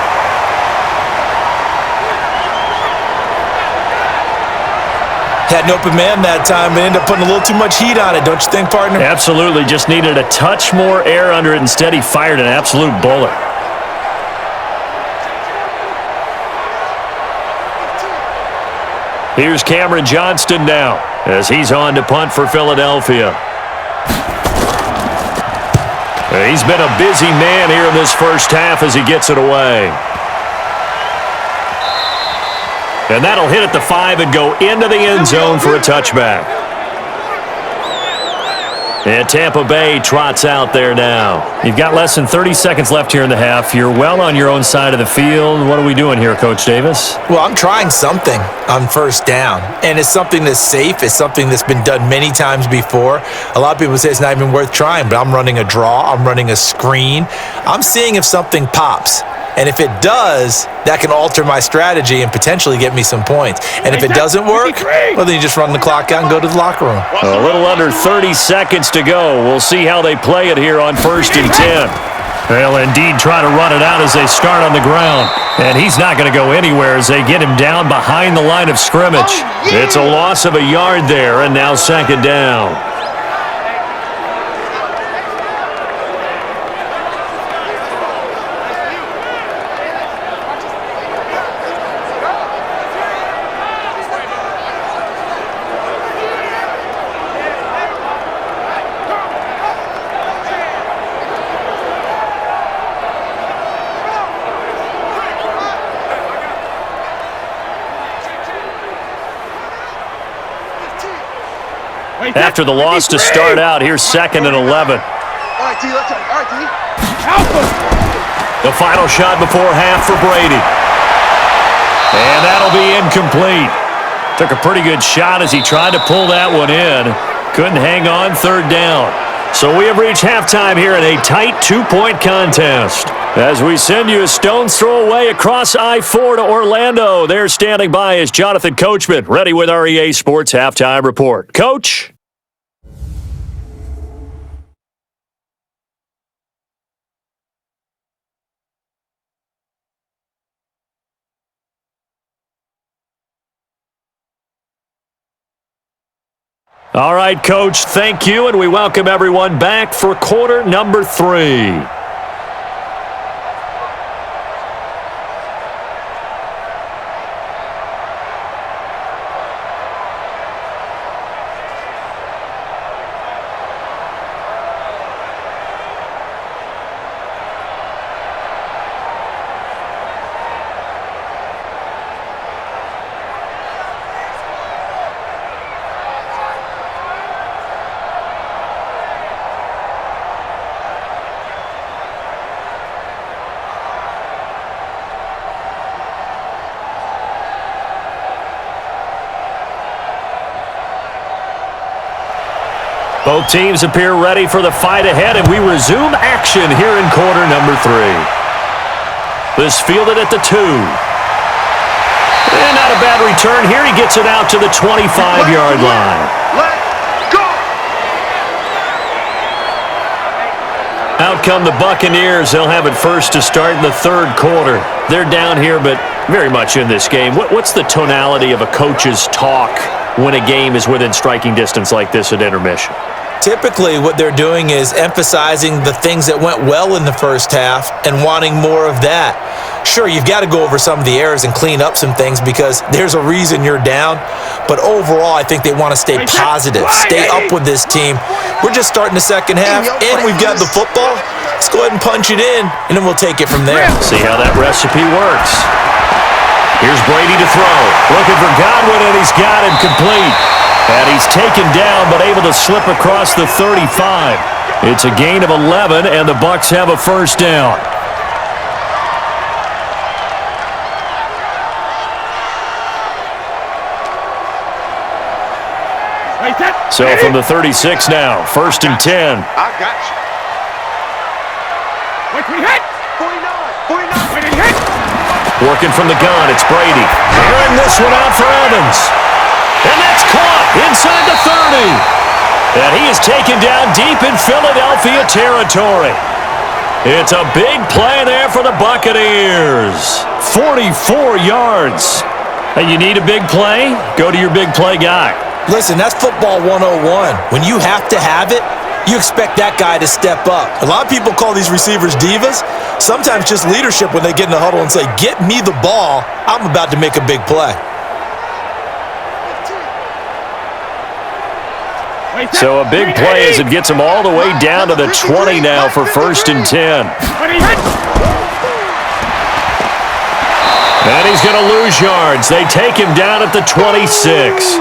Had an open man that time, but ended up putting a little too much heat on it, don't you think, partner? Absolutely. Just needed a touch more air under it. Instead, he fired an absolute bullet. Here's Cameron Johnston now as he's on to punt for Philadelphia. He's been a busy man here in this first half as he gets it away. And that'll hit at the 5 and go into the end zone for a touchback. And Tampa Bay trots out there now. You've got less than 30 seconds left here in the half. You're well on your own side of the field. What are we doing here, Coach Davis? Well, I'm trying something on 1st down, and it's something that's safe. It's something that's been done many times before. A lot of people say it's not even worth trying, but I'm running a draw. I'm running a screen. I'm seeing if something pops. And if it does, that can alter my strategy and potentially get me some points. And if it doesn't work, well, then you just run the clock out and go to the locker room. A little under 30 seconds to go. We'll see how they play it here on 1st and 10. They'll indeed try to run it out as they start on the ground. And he's not going to go anywhere as they get him down behind the line of scrimmage. It's a loss of a yard there, and now 2nd down. After the loss to start out, here's 2nd and 11. All right, T, let's go. All right, T. The final shot before half for Brady. And that'll be incomplete. Took a pretty good shot as he tried to pull that one in. Couldn't hang on 3rd down. So we have reached halftime here in a tight 2-point contest. As we send you a stone's throw away across I-4 to Orlando. There standing by is Jonathan Coachman, ready with our EA Sports Halftime Report. Coach? All right, Coach, thank you, and we welcome everyone back for quarter number 3. Both teams appear ready for the fight ahead, and we resume action here in quarter number 3. This fielded at the 2. And not a bad return here. He gets it out to the 25-yard line. Let's go! Out come the Buccaneers. They'll have it first to start in the third quarter. They're down here, but very much in this game. What's the tonality of a coach's talk when a game is within striking distance like this at intermission? Typically, what they're doing is emphasizing the things that went well in the first half and wanting more of that. Sure, you've got to go over some of the errors and clean up some things because there's a reason you're down. But overall, I think they want to stay positive, stay up with this team. We're just starting the second half, and we've got the football. Let's go ahead and punch it in, and then we'll take it from there. See how that recipe works. Here's Brady to throw. Looking for Godwin, and he's got him complete. And he's taken down, but able to slip across the 35. It's a gain of 11, and the Bucs have a first down. So from the 36 now, 1st and 10. I got you. Wait, we hit! 49. Working from the gun, it's Brady. Airing this one out for Evans. And that's caught inside the 30. And he is taken down deep in Philadelphia territory. It's a big play there for the Buccaneers. 44 yards. And you need a big play? Go to your big play guy. Listen, that's football 101. When you have to have it, you expect that guy to step up. A lot of people call these receivers divas. Sometimes just leadership when they get in the huddle and say, get me the ball. I'm about to make a big play. So a big play as it gets him all the way down to the 20 now for 1st and 10. And he's going to lose yards. They take him down at the 26.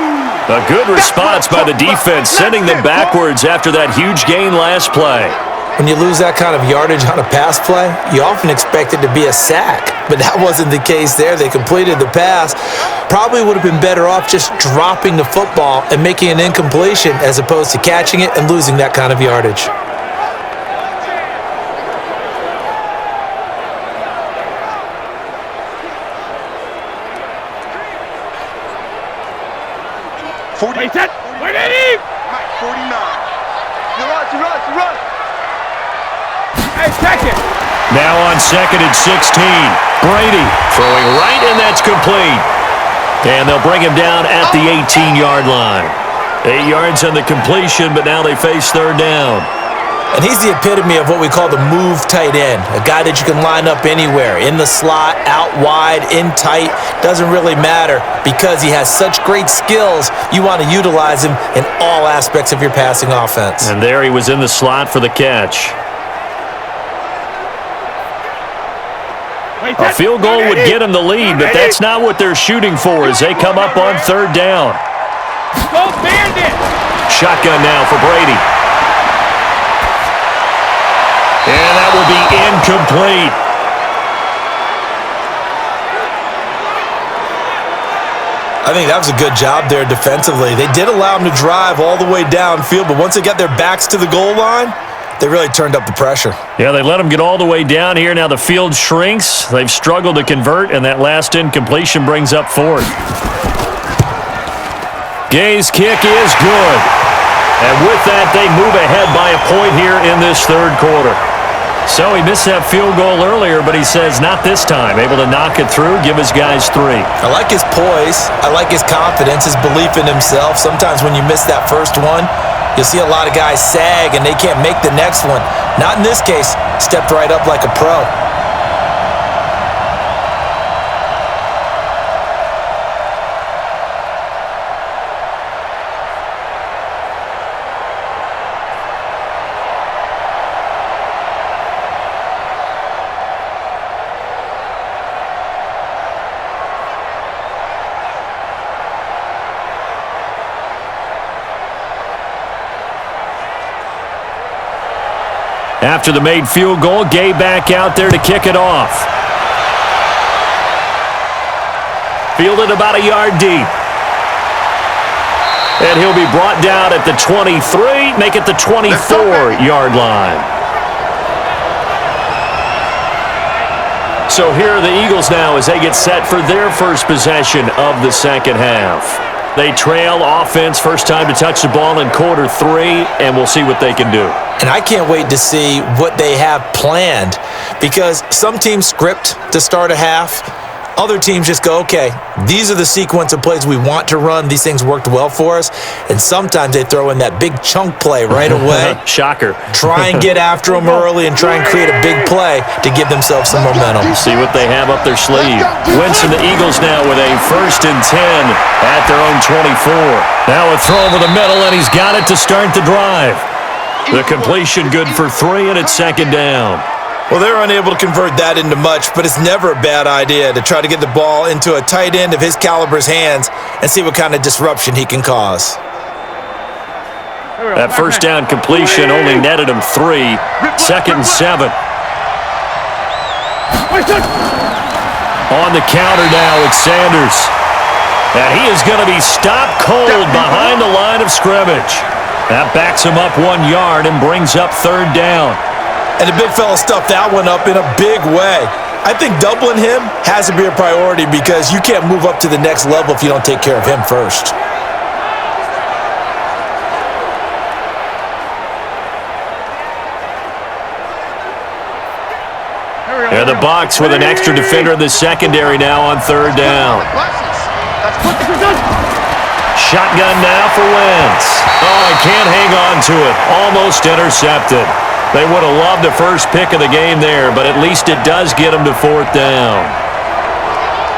A good response by the defense, sending them backwards after that huge gain last play. When you lose that kind of yardage on a pass play, you often expect it to be a sack. But that wasn't the case there. They completed the pass. Probably would have been better off just dropping the football and making an incompletion as opposed to catching it and losing that kind of yardage. Wait, that! Wait, Eddie! 49. Run. Hey, second! Now on 2nd and 16. Brady throwing right, and that's complete. And they'll bring him down at the 18-yard line. 8 yards on the completion, but now they face 3rd down. And he's the epitome of what we call the move tight end, a guy that you can line up anywhere, in the slot, out wide, in tight, doesn't really matter because he has such great skills. You want to utilize him in all aspects of your passing offense. And there he was in the slot for the catch. A field goal would get him the lead, but that's not what they're shooting for as they come up on 3rd down. Go Bandit! Shotgun now for Brady. And that will be incomplete. I think that was a good job there defensively. They did allow him to drive all the way downfield, but once they got their backs to the goal line, they really turned up the pressure. Yeah, they let him get all the way down here. Now the field shrinks. They've struggled to convert, and that last incompletion brings up 4th. Gay's kick is good. And with that, they move ahead by a point here in this 3rd quarter. So he missed that field goal earlier, but he says not this time. Able to knock it through, give his guys 3. I like his poise. I like his confidence, his belief in himself. Sometimes when you miss that first one, you'll see a lot of guys sag and they can't make the next one. Not in this case. Stepped right up like a pro. After the made field goal, Gay back out there to kick it off. Fielded about a yard deep. And he'll be brought down at the 23, make it the 24-yard line. So here are the Eagles now as they get set for their first possession of the second half. They trail offense, first time to touch the ball in quarter 3, and we'll see what they can do. And I can't wait to see what they have planned, because some teams script to start a half. Other teams just go, okay, these are the sequence of plays we want to run. These things worked well for us. And sometimes they throw in that big chunk play right away. Shocker. Try and get after them early and try and create a big play to give themselves some momentum. See what they have up their sleeve. Wentz and the Eagles now with a 1st and 10 at their own 24. Now a throw over the middle, and he's got it to start the drive. The completion good for 3, and it's second down. Well, they're unable to convert that into much, but it's never a bad idea to try to get the ball into a tight end of his caliber's hands and see what kind of disruption he can cause. That first down completion only netted him 3. 2nd and 7. On the counter now, it's Sanders. And he is going to be stopped cold behind the line of scrimmage. That backs him up 1 yard and brings up 3rd down. And the big fella stuffed that one up in a big way. I think doubling him has to be a priority, because you can't move up to the next level if you don't take care of him first. And the Bucs with an extra defender in the secondary now on 3rd down. Shotgun now for Wentz. Oh, he can't hang on to it. Almost intercepted. They would have loved the first pick of the game there, but at least it does get him to 4th down.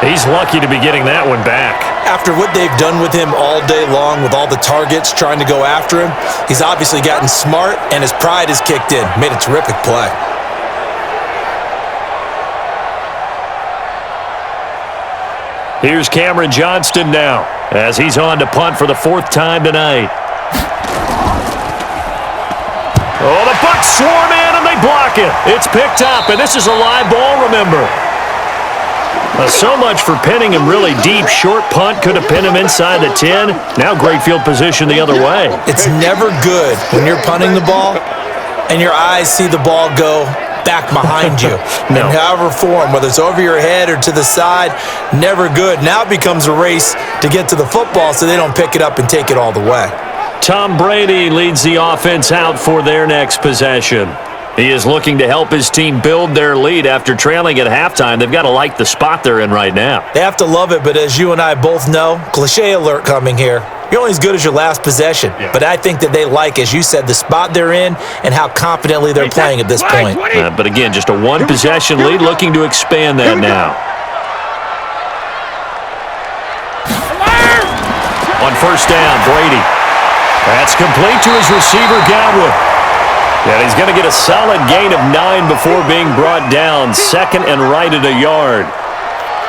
He's lucky to be getting that one back. After what they've done with him all day long, with all the targets trying to go after him, he's obviously gotten smart, and his pride has kicked in. Made a terrific play. Here's Cameron Johnston now, as he's on to punt for the 4th time tonight. Oh, the Bucs swarm in, and they block it. It's picked up, and this is a live ball, remember. So much for pinning him really deep. Short punt could have pinned him inside the 10. Now great field position the other way. It's never good when you're punting the ball and your eyes see the ball go back behind you. No. In however form, whether it's over your head or to the side, never good. Now it becomes a race to get to the football so they don't pick it up and take it all the way. Tom Brady leads the offense out for their next possession. He is looking to help his team build their lead after trailing at halftime. They've got to like the spot they're in right now. They have to love it, but as you and I both know, cliche alert coming here. You're only as good as your last possession. Yeah. But I think that they like, as you said, the spot they're in and how confidently they're playing at this point. But again, just a one-possession lead, looking to expand that now. On 1st down, Brady. That's complete to his receiver, Godwin. And he's going to get a solid gain of 9 before being brought down. 2nd and right at a yard.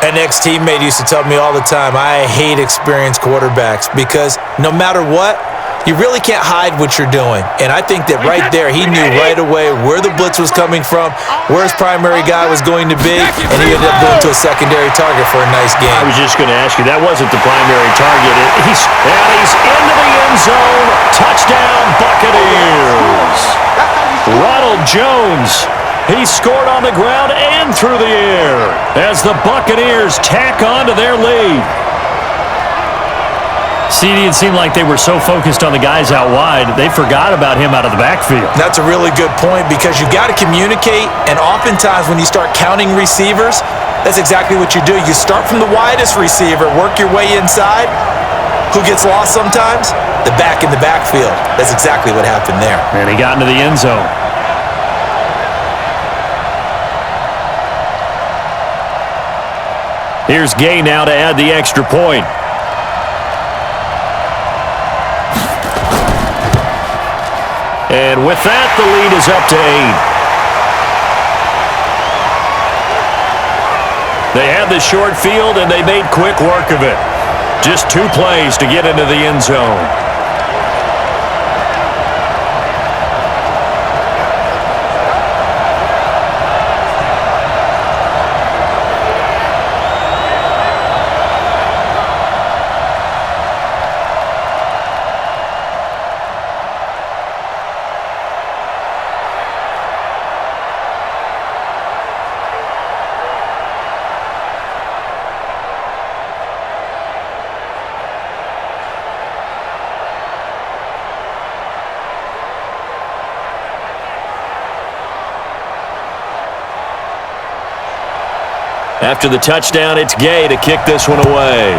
An ex-teammate used to tell me all the time, I hate experienced quarterbacks, because no matter what, you really can't hide what you're doing. And I think that right there, he knew right away where the blitz was coming from, where his primary guy was going to be, and he ended up going to a secondary target for a nice game. I was just going to ask you, that wasn't the primary target. He's into the end zone. Touchdown, Buccaneers. Ronald Jones. He scored on the ground and through the air as the Buccaneers tack on to their lead. CD, it seemed like they were so focused on the guys out wide, they forgot about him out of the backfield. That's a really good point, because you got to communicate, and oftentimes when you start counting receivers, that's exactly what you do. You start from the widest receiver, work your way inside. Who gets lost sometimes? The back in the backfield. That's exactly what happened there. And he got into the end zone. Here's Gay now to add the extra point. And with that, the lead is up to 8. They had the short field, and they made quick work of it. Just 2 plays to get into the end zone. After the touchdown, it's Gay to kick this one away.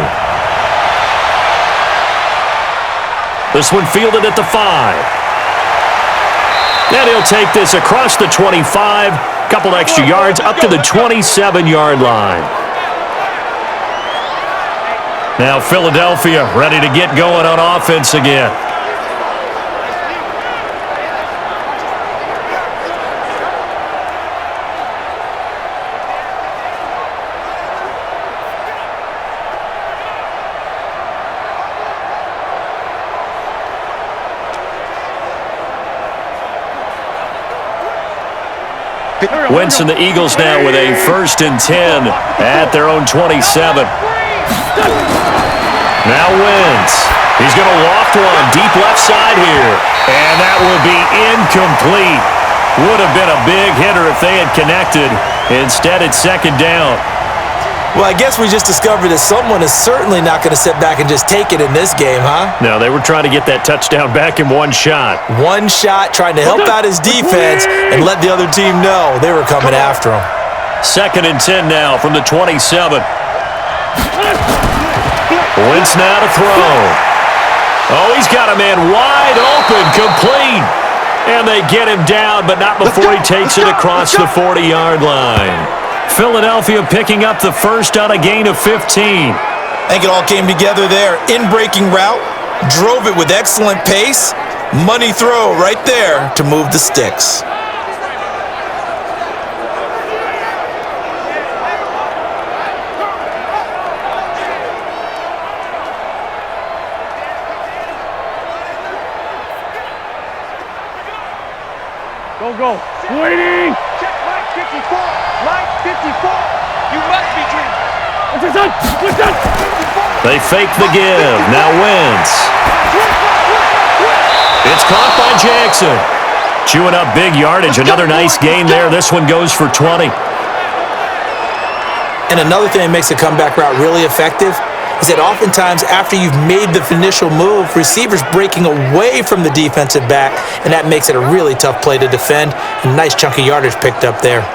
This one fielded at the 5. And he'll take this across the 25, couple extra yards up to the 27-yard line. Now Philadelphia ready to get going on offense again. Wentz and the Eagles now with a 1st and 10 at their own 27. Now Wentz. He's going to loft one deep left side here. And that will be incomplete. Would have been a big hitter if they had connected. Instead, it's 2nd down. Well, I guess we just discovered that someone is certainly not going to sit back and just take it in this game, huh? No, they were trying to get that touchdown back in one shot. One shot, trying to help out his defense and let the other team know they were coming after him. 2nd and 10 now from the 27. Wentz now to throw. Oh, he's got a man wide open, complete. And they get him down, but not before he takes it across the 40-yard line. Philadelphia picking up the first on a gain of 15. I think it all came together there. In-breaking route, drove it with excellent pace. Money throw right there to move the sticks. Go. Waiting. Check Mike 54. Mike 54. You must be dreaming. What's that? They fake the give. Now Wentz. It's caught by Jackson. Chewing up big yardage. Another nice gain there. This one goes for 20. And another thing that makes a comeback route really effective is that oftentimes after you've made the initial move, receivers breaking away from the defensive back, and that makes it a really tough play to defend. A nice chunk of yardage picked up there.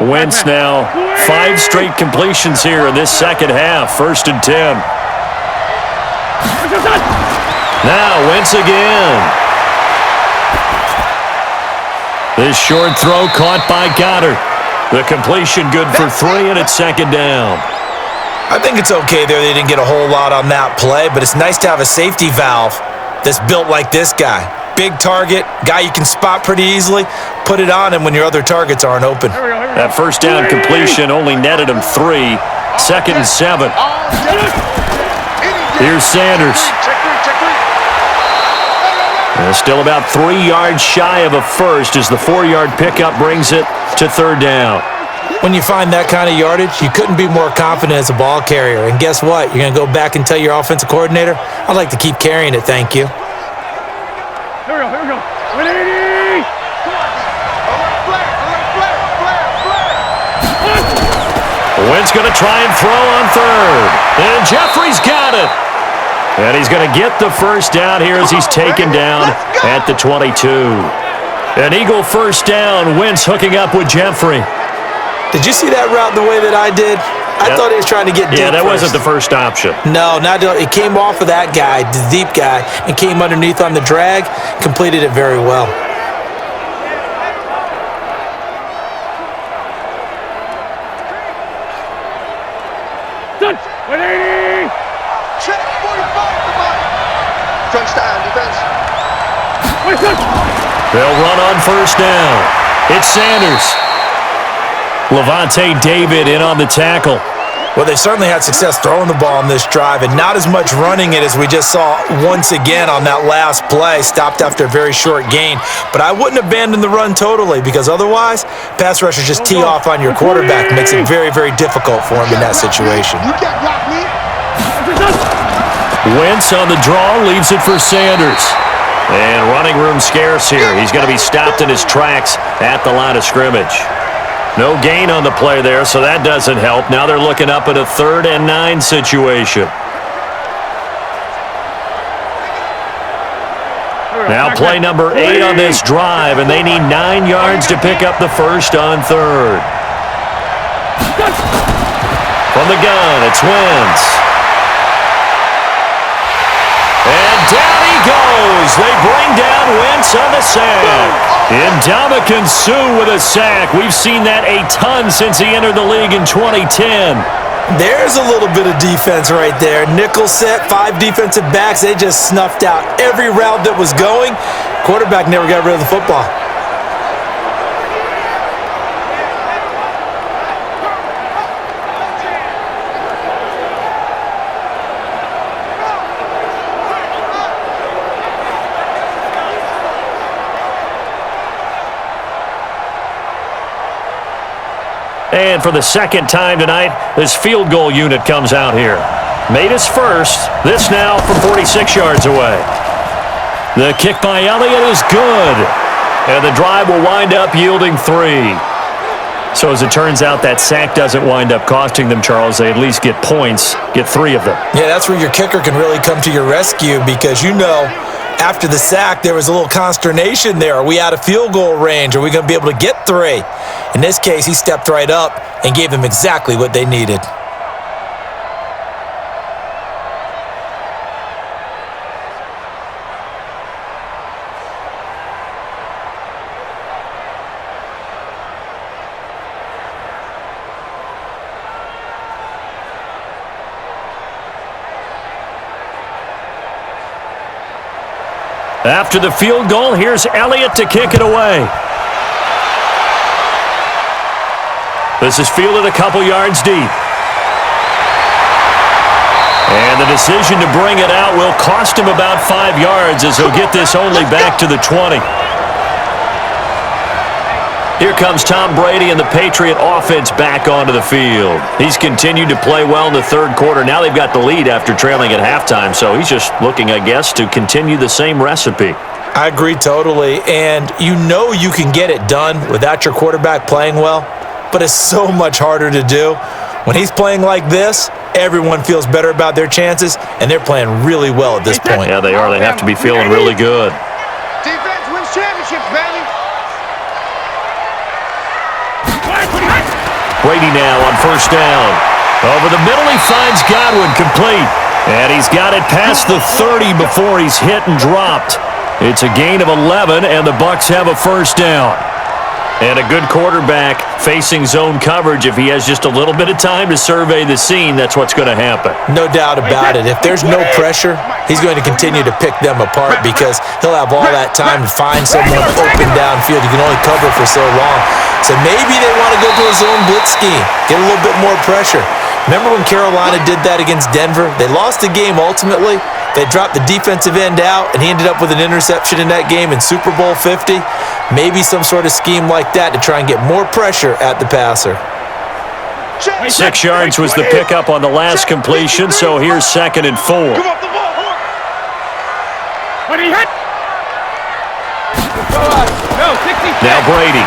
Wentz now 5 straight completions here in this second half. 1st and 10. Now Wentz again. This short throw caught by Goddard. The completion good for 3, and it's 2nd down. I think it's okay there. They didn't get a whole lot on that play, but it's nice to have a safety valve that's built like this guy. Big target, guy you can spot pretty easily. Put it on him when your other targets aren't open. That 1st down completion only netted him 3. 2nd and 7. Here's Sanders. Still about 3 yards shy of a first as the 4-yard pickup brings it to 3rd down. When you find that kind of yardage, you couldn't be more confident as a ball carrier. And guess what? You're going to go back and tell your offensive coordinator, I'd like to keep carrying it, thank you. Here we go. 180! Wentz going to try and throw on 3rd. And Jeffrey's got it. And he's going to get the first down here as he's taken down at the 22. An Eagle 1st down. Wentz hooking up with Jeffrey. Did you see that route the way that I did? I thought he was trying to get deep. Yeah, that first. wasn't the first option. No, it came off of that guy, the deep guy, and came underneath on the drag, completed it very well. Touch! 180! Check 45 to Mike. Crunch down, defense. They'll run on 1st down. It's Sanders. Levante David in on the tackle. Well, they certainly had success throwing the ball on this drive and not as much running it as we just saw once again on that last play. Stopped after a very short gain. But I wouldn't abandon the run totally because otherwise, pass rushers just tee off on your quarterback. Makes it very, very difficult for him in that situation. You can't block me. Wentz on the draw, leaves it for Sanders. And running room scarce here. He's going to be stopped in his tracks at the line of scrimmage. No gain on the play there, so that doesn't help. Now they're looking up at a 3rd and 9 situation. Now play number 8 on this drive, and they need 9 yards to pick up the first on third. From the gun, it's Wentz. And down he goes. They bring down Wentz on the sack. Ndamukong Suh with a sack. We've seen that a ton since he entered the league in 2010. There's a little bit of defense right there. Nickel set, 5 defensive backs. They just snuffed out every route that was going. Quarterback never got rid of the football. And for the second time tonight, this field goal unit comes out here. Made his first. This now from 46 yards away. The kick by Elliott is good. And the drive will wind up yielding 3. So as it turns out, that sack doesn't wind up costing them, Charles. They at least get points, get 3 of them. Yeah, that's where your kicker can really come to your rescue because after the sack, there was a little consternation there. Are we out of field goal range? Are we going to be able to get 3? In this case, he stepped right up and gave them exactly what they needed. After the field goal, here's Elliott to kick it away. This is fielded a couple yards deep. And the decision to bring it out will cost him about 5 yards as he'll get this only back to the 20. Here comes Tom Brady and the Patriot offense back onto the field. He's continued to play well in the third quarter. Now they've got the lead after trailing at halftime, so he's just looking, I guess, to continue the same recipe. I agree totally, and you can get it done without your quarterback playing well, but it's so much harder to do. When he's playing like this, everyone feels better about their chances, and they're playing really well at this point. Yeah, they are. They have to be feeling really good. Defense wins championships, baby. Brady now on first down. Over the middle, he finds Godwin complete. And he's got it past the 30 before he's hit and dropped. It's a gain of 11, and the Bucs have a first down. And a good quarterback facing zone coverage. If he has just a little bit of time to survey the scene, that's what's going to happen. No doubt about it. If there's no pressure, he's going to continue to pick them apart because he'll have all that time to find someone open downfield. You can only cover for so long. So maybe they want to go to a zone blitz scheme, get a little bit more pressure. Remember when Carolina did that against Denver? They lost the game ultimately. They dropped the defensive end out, and he ended up with an interception in that game in Super Bowl 50. Maybe some sort of scheme like that to try and get more pressure at the passer. 6 yards was the pickup on the last completion, so here's 2nd and 4. Come off the ball, hold on. When he hit. No, 60. Now Brady.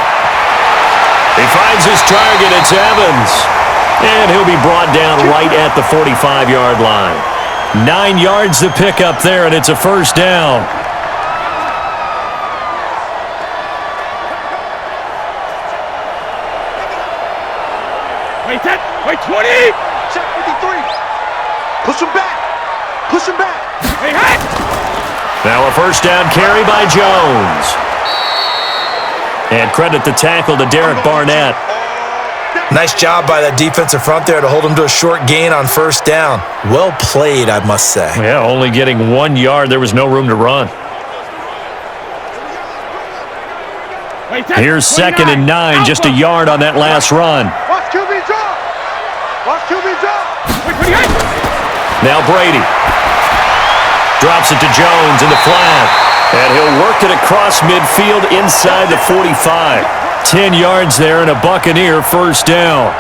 He finds his target. It's Evans. And he'll be brought down right at the 45-yard line. 9 yards to pick up there, and it's a first down. Wait, 10. Wait, 20. Check 53. Push him back. Push him back. Hey, hit. Now a first down carry by Jones. And credit the tackle to Derek Barnett. Nice job by that defensive front there to hold him to a short gain on first down. Well played, I must say. Yeah, only getting 1 yard. There was no room to run. Here's 2nd and 9, just a yard on that last run. Watch QB drop. Watch QB drop. Now Brady. Drops it to Jones in the flat. And he'll work it across midfield inside the 45. 10 yards there and a Buccaneer first down.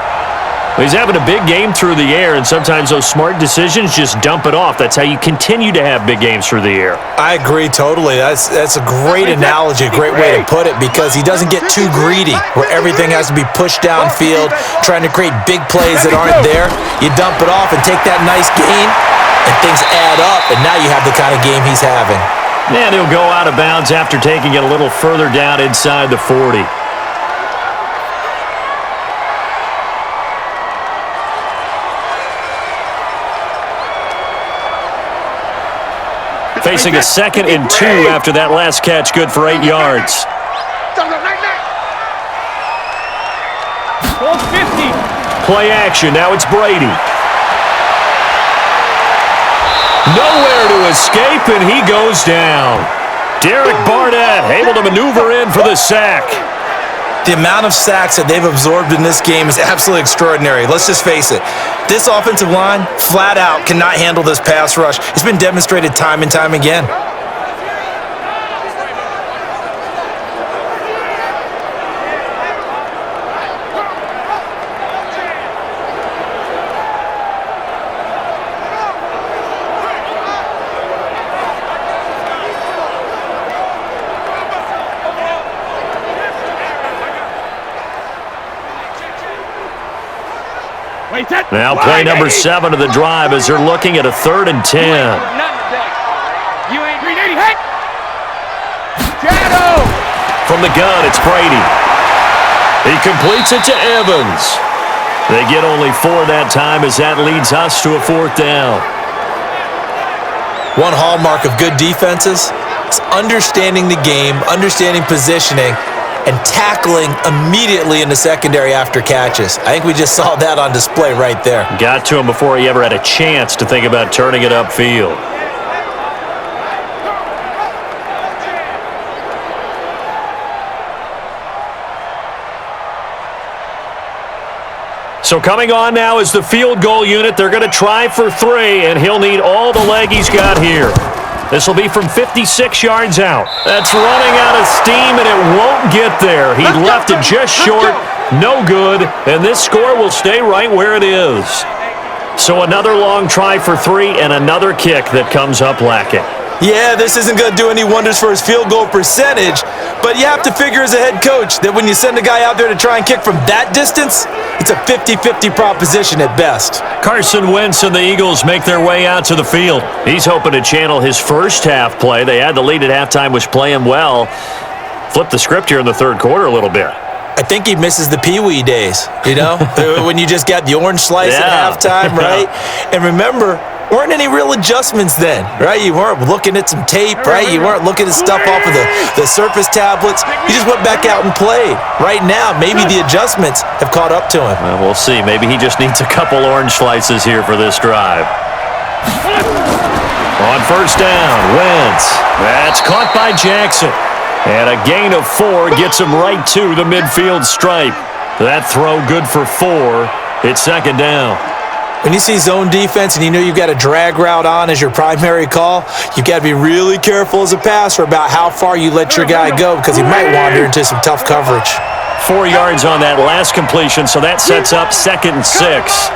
He's having a big game through the air, and sometimes those smart decisions just dump it off. That's how you continue to have big games through the air. I agree totally. That's a great analogy, a great way to put it, because he doesn't get too greedy where everything has to be pushed downfield, trying to create big plays that aren't there. You dump it off and take that nice gain, and things add up, and now you have the kind of game he's having. And he'll go out of bounds after taking it a little further down inside the 40. Facing a 2nd and 2 after that last catch, good for 8 yards. Play action, now it's Brady. Nowhere to escape, and he goes down. Derek Barnett able to maneuver in for the sack. The amount of sacks that they've absorbed in this game is absolutely extraordinary. Let's just face it. This offensive line, flat out, cannot handle this pass rush. It's been demonstrated time and time again. Now play number 7 of the drive as they're looking at a 3rd and 10. From the gun, it's Brady. He completes it to Evans. They get only 4 that time as that leads us to a 4th down. One hallmark of good defenses is understanding the game, understanding positioning, and tackling immediately in the secondary after catches. I think we just saw that on display right there. Got to him before he ever had a chance to think about turning it upfield. So coming on now is the field goal unit. They're going to try for 3, and he'll need all the leg he's got here. This will be from 56 yards out. That's running out of steam, and it won't get there. He left it just short. No good, and this score will stay right where it is. So another long try for 3 and another kick that comes up lacking. Yeah, this isn't going to do any wonders for his field goal percentage, but you have to figure as a head coach that when you send a guy out there to try and kick from that distance, it's a 50-50 proposition at best. Carson Wentz and the Eagles make their way out to the field. He's hoping to channel his first half play. They had the lead at halftime, was playing well. Flip the script here in the 3rd quarter a little bit. I think he misses the Pee-wee days, you know, when you just got the orange slice at halftime, right? And remember, weren't any real adjustments then, right? You weren't looking at some tape, right? You weren't looking at stuff off of the surface tablets. You just went back out and played. Right now, maybe the adjustments have caught up to him. Well, we'll see. Maybe he just needs a couple orange slices here for this drive. On 1st down, Wentz. That's caught by Jackson. And a gain of 4 gets him right to the midfield stripe. That throw good for 4. It's 2nd down. When you see zone defense and you know you've got a drag route on as your primary call, you've got to be really careful as a passer about how far you let your guy go because he might wander into some tough coverage. 4 yards on that last completion, so that sets up 2nd and 6.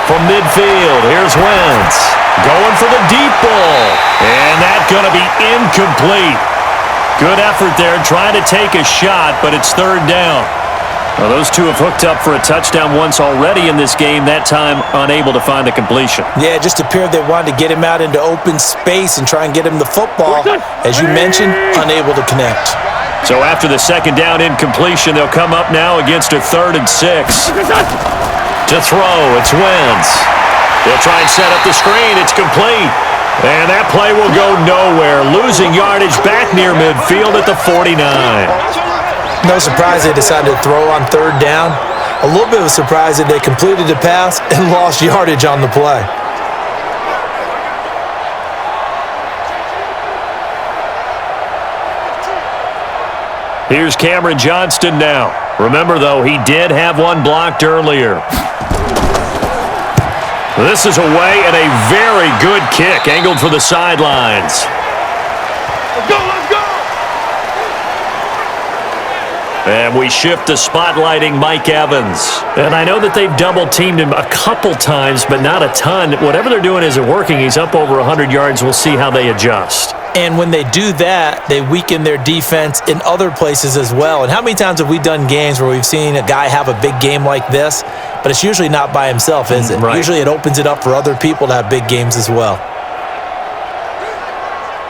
From midfield, here's Wentz. Going for the deep ball. And that's going to be incomplete. Good effort there, trying to take a shot, but it's 3rd down. Well, those two have hooked up for a touchdown once already in this game, that time unable to find the completion. Yeah, it just appeared they wanted to get him out into open space and try and get him the football. As you mentioned, unable to connect. So after the 2nd down incompletion, they'll come up now against a 3rd and 6. To throw, it's Wentz. They'll try and set up the screen. It's complete. And that play will go nowhere. Losing yardage back near midfield at the 49. No surprise they decided to throw on 3rd down. A little bit of a surprise that they completed the pass and lost yardage on the play. Here's Cameron Johnston now. Remember, though, he did have one blocked earlier. This is away and a very good kick angled for the sidelines. Let's go, let's go! And we shift to spotlighting Mike Evans. And I know that they've double-teamed him a couple times, but not a ton. Whatever they're doing isn't working. He's up over 100 yards. We'll see how they adjust. And when they do that, they weaken their defense in other places as well. And how many times have we done games where we've seen a guy have a big game like this, but it's usually not by himself, is it? Right. Usually it opens it up for other people to have big games as well.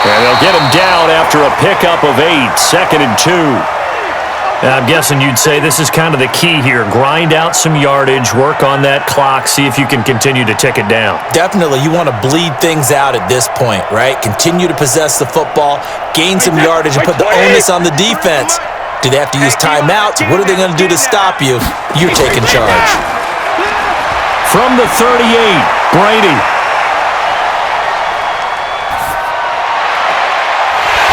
And they'll get him down after a pickup of 8, 2nd and 2. I'm guessing you'd say this is kind of the key here. Grind out some yardage, work on that clock, see if you can continue to tick it down. Definitely, you want to bleed things out at this point, right? Continue to possess the football, gain some yardage, and put the onus on the defense. Do they have to use timeouts? What are they going to do to stop you? You're taking charge. From the 38, Brady.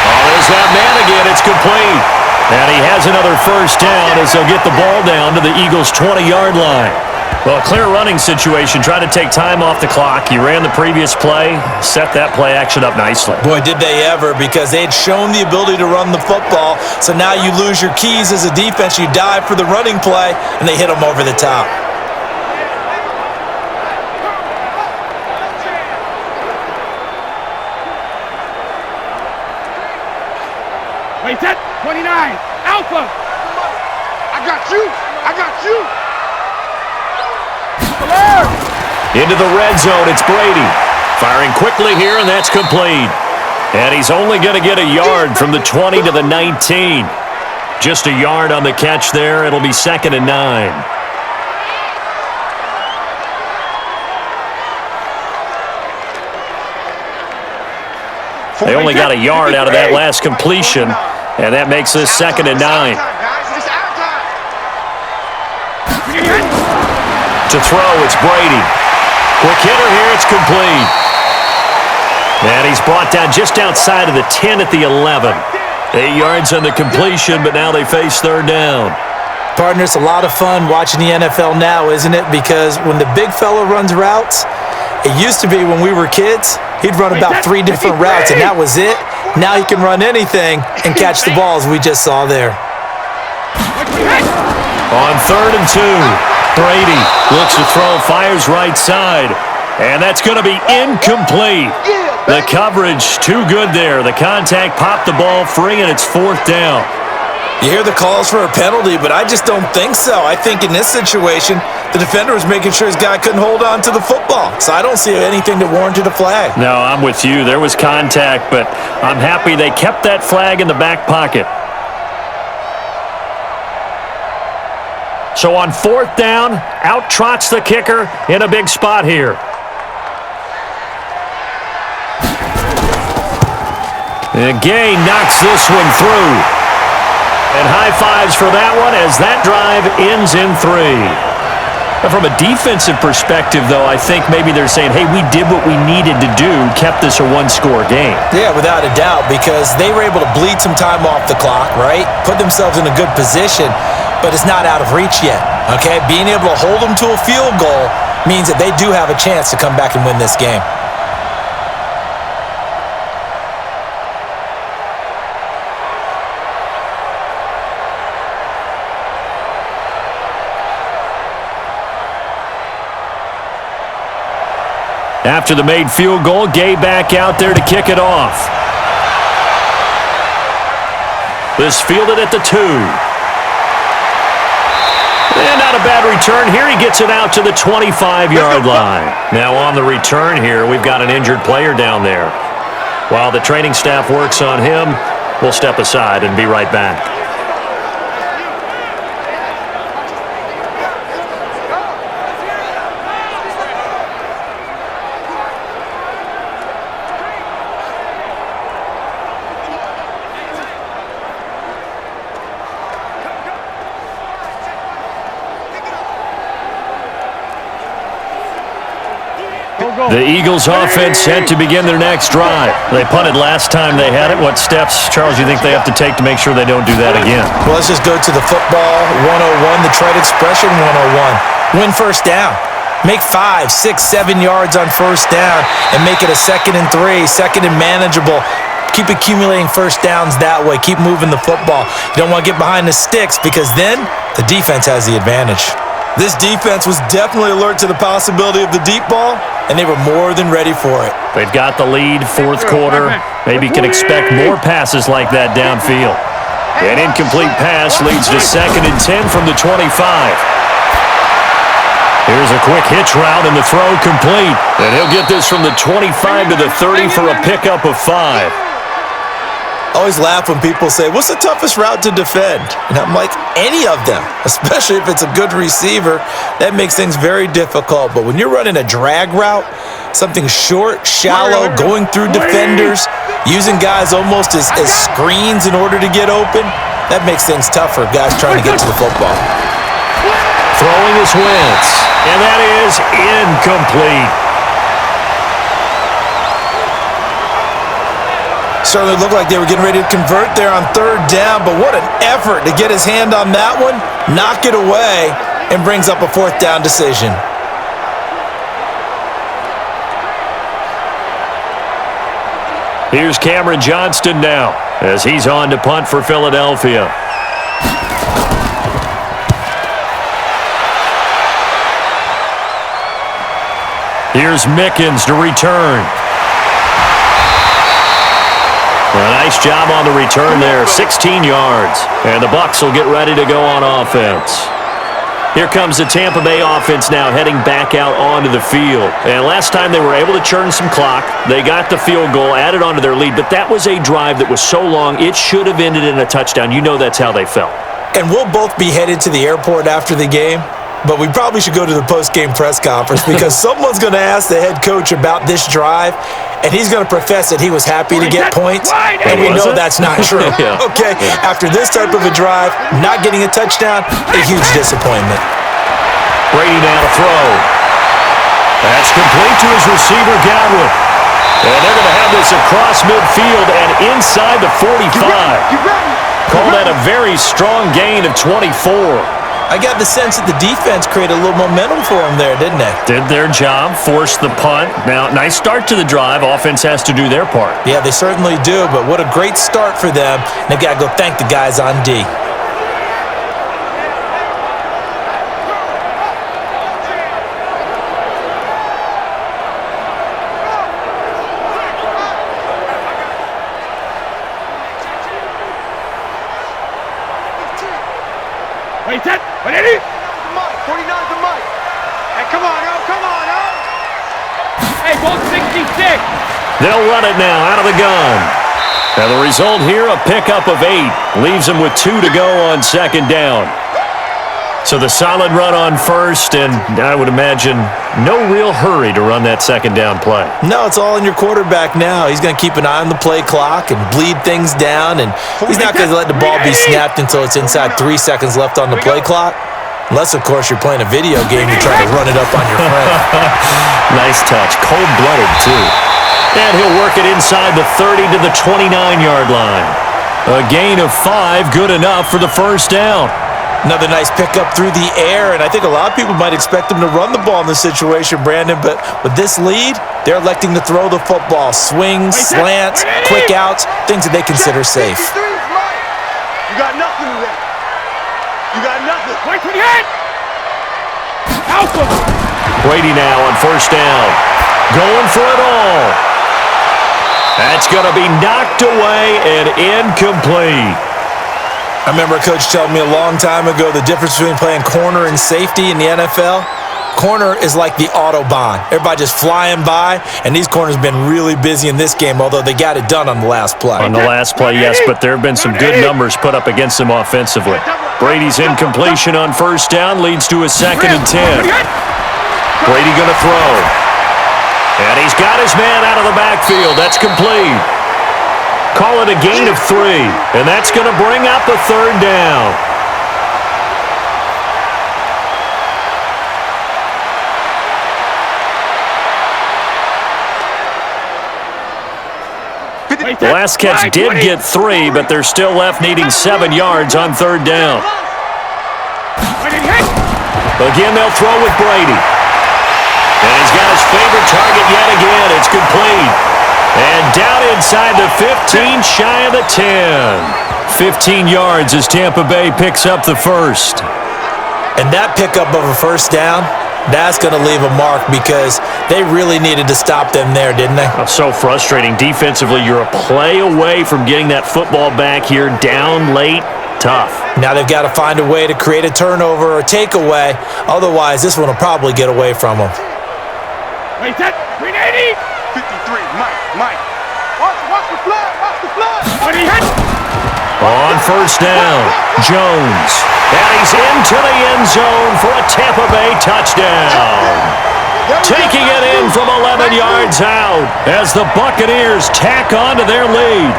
Oh, there's that man again. It's complete. And he has another first down as they'll get the ball down to the Eagles' 20-yard line. Well, clear running situation. Try to take time off the clock. You ran the previous play, set that play action up nicely. Boy, did they ever, because they had shown the ability to run the football. So now you lose your keys as a defense. You dive for the running play, and they hit them over the top. Wait, set. 29. Alpha. I got you. I got you. Into the red zone, it's Brady. Firing quickly here, and that's complete. And he's only going to get a yard from the 20 to the 19. Just a yard on the catch there. It'll be 2nd and 9. They only got a yard out of that last completion, and that makes this 2nd and 9. To throw, it's Brady. Quick hitter here, it's complete. And he's brought down just outside of the 10 at the 11. 8 yards on the completion, but now they face 3rd down. Partner, it's a lot of fun watching the NFL now, isn't it? Because when the big fella runs routes, it used to be when we were kids, he'd run about 3 different routes, and that was it. Now he can run anything and catch the balls we just saw there. On 3rd and 2, Brady looks to throw, fires right side, and that's going to be incomplete. The coverage too good there. The contact popped the ball free, and it's 4th down. You hear the calls for a penalty, but I just don't think so. I think in this situation, the defender was making sure his guy couldn't hold on to the football. So I don't see anything that warranted a flag. No, I'm with you. There was contact, but I'm happy they kept that flag in the back pocket. So on 4th down, out trots the kicker in a big spot here. And Gay knocks this one through. And high fives for that one as that drive ends in 3. From a defensive perspective, though, I think maybe they're saying, hey, we did what we needed to do, kept this a 1-score game. Yeah, without a doubt, because they were able to bleed some time off the clock, right? Put themselves in a good position, but it's not out of reach yet, okay? Being able to hold them to a field goal means that they do have a chance to come back and win this game. After the made field goal, Gay back out there to kick it off. This fielded at the 2. And not a bad return here. He gets it out to the 25-yard line. Now on the return here, we've got an injured player down there. While the training staff works on him, we'll step aside and be right back. The Eagles offense set to begin their next drive. They punted last time they had it. What steps, Charles, do you think they have to take to make sure they don't do that again? Well, let's just go to the football 101, the trite expression 101. Win first down. Make 5, 6, 7 yards on first down and make it a 2nd and 3, 2nd and manageable. Keep accumulating first downs that way. Keep moving the football. You don't want to get behind the sticks because then the defense has the advantage. This defense was definitely alert to the possibility of the deep ball, and they were more than ready for it. They've got the lead, 4th quarter. Maybe can expect more passes like that downfield. An incomplete pass leads to 2nd and 10 from the 25. Here's a quick hitch route, and the throw complete. And he'll get this from the 25 to the 30 for a pickup of 5. always laugh when people say, what's the toughest route to defend? And I'm like, any of them, especially if it's a good receiver. That makes things very difficult. But when you're running a drag route, something short, shallow, going through defenders, using guys almost as screens in order to get open, that makes things tougher, guys trying to get to the football. Throwing is Wentz, and that is incomplete. Certainly looked like they were getting ready to convert there on third down, but what an effort to get his hand on that one, knock it away, and brings up a fourth down decision. Here's Cameron Johnston now as he's on to punt for Philadelphia. Here's Mickens to return. A nice job on the return there, 16 yards. And the Bucs will get ready to go on offense. Here comes the Tampa Bay offense now heading back out onto the field. And last time they were able to churn some clock. They got the field goal, added onto their lead. But that was a drive that was so long, it should have ended in a touchdown. You know that's how they felt. And we'll both be headed to the airport after the game. But we probably should go to the post-game press conference because someone's going to ask the head coach about this drive, and he's going to profess that he was happy to get points, and we know that's not true. Yeah. Okay, after this type of a drive, not getting a touchdown, a huge disappointment. Brady now to throw. That's complete to his receiver, Godwin. And they're going to have this across midfield and inside the 45. Call that a very strong gain of 24. I got the sense that the defense created a little momentum for them there, didn't they? Did their job, forced the punt. Now, nice start to the drive. Offense has to do their part. Yeah, they certainly do, but what a great start for them. They've got to go thank the guys on D. Wait, set. What is it? 49's the mic. Hey, come on, come on, Hey, ball 66. They'll run it now out of the gun. And the result here, a pickup of 8. Leaves them with 2 to go on second down. So the solid run on first, and I would imagine no real hurry to run that second down play. No, it's all in your quarterback now. He's going to keep an eye on the play clock and bleed things down, and he's not going to let the ball be snapped until it's inside 3 seconds left on the play clock. Unless, of course, you're playing a video game, you're trying to run it up on your friend. Nice touch. Cold-blooded, too. And he'll work it inside the 30 to the 29-yard line. A gain of 5, good enough for the first down. Another nice pickup through the air, and I think a lot of people might expect them to run the ball in this situation, Brandon, but with this lead, they're electing to throw the football. Swings, slants, quick outs, things that they consider safe. You got nothing to that. You got nothing. Wait for the head. Alpha. Brady now on first down. Going for it all. That's going to be knocked away and incomplete. I remember a coach telling me a long time ago the difference between playing corner and safety in the NFL. Corner is like the Autobahn. Everybody just flying by, and these corners have been really busy in this game, although they got it done on the last play. On the last play, yes, but there have been some good numbers put up against them offensively. Brady's incompletion on first down leads to a 2nd and 10. Brady going to throw. And he's got his man out of the backfield. That's complete. Call it a gain of 3, and that's going to bring up a 3rd down. The last catch did get 3, but they're still left needing 7 yards on 3rd down. Again, they'll throw with Brady. And he's got his favorite target yet again. It's complete. And down inside the 15, shy of the 10. 15 yards as Tampa Bay picks up the first. And that pickup of a first down, that's going to leave a mark because they really needed to stop them there, didn't they? Oh, so frustrating. Defensively, you're a play away from getting that football back here. Down late, tough. Now they've got to find a way to create a turnover or takeaway. Otherwise, this one will probably get away from them. Wait, that 380. 53, Mike. Watch the flag, watch the flag. On first down, Jones. And he's into the end zone for a Tampa Bay touchdown. Taking it in from 11 yards out as the Buccaneers tack on to their lead.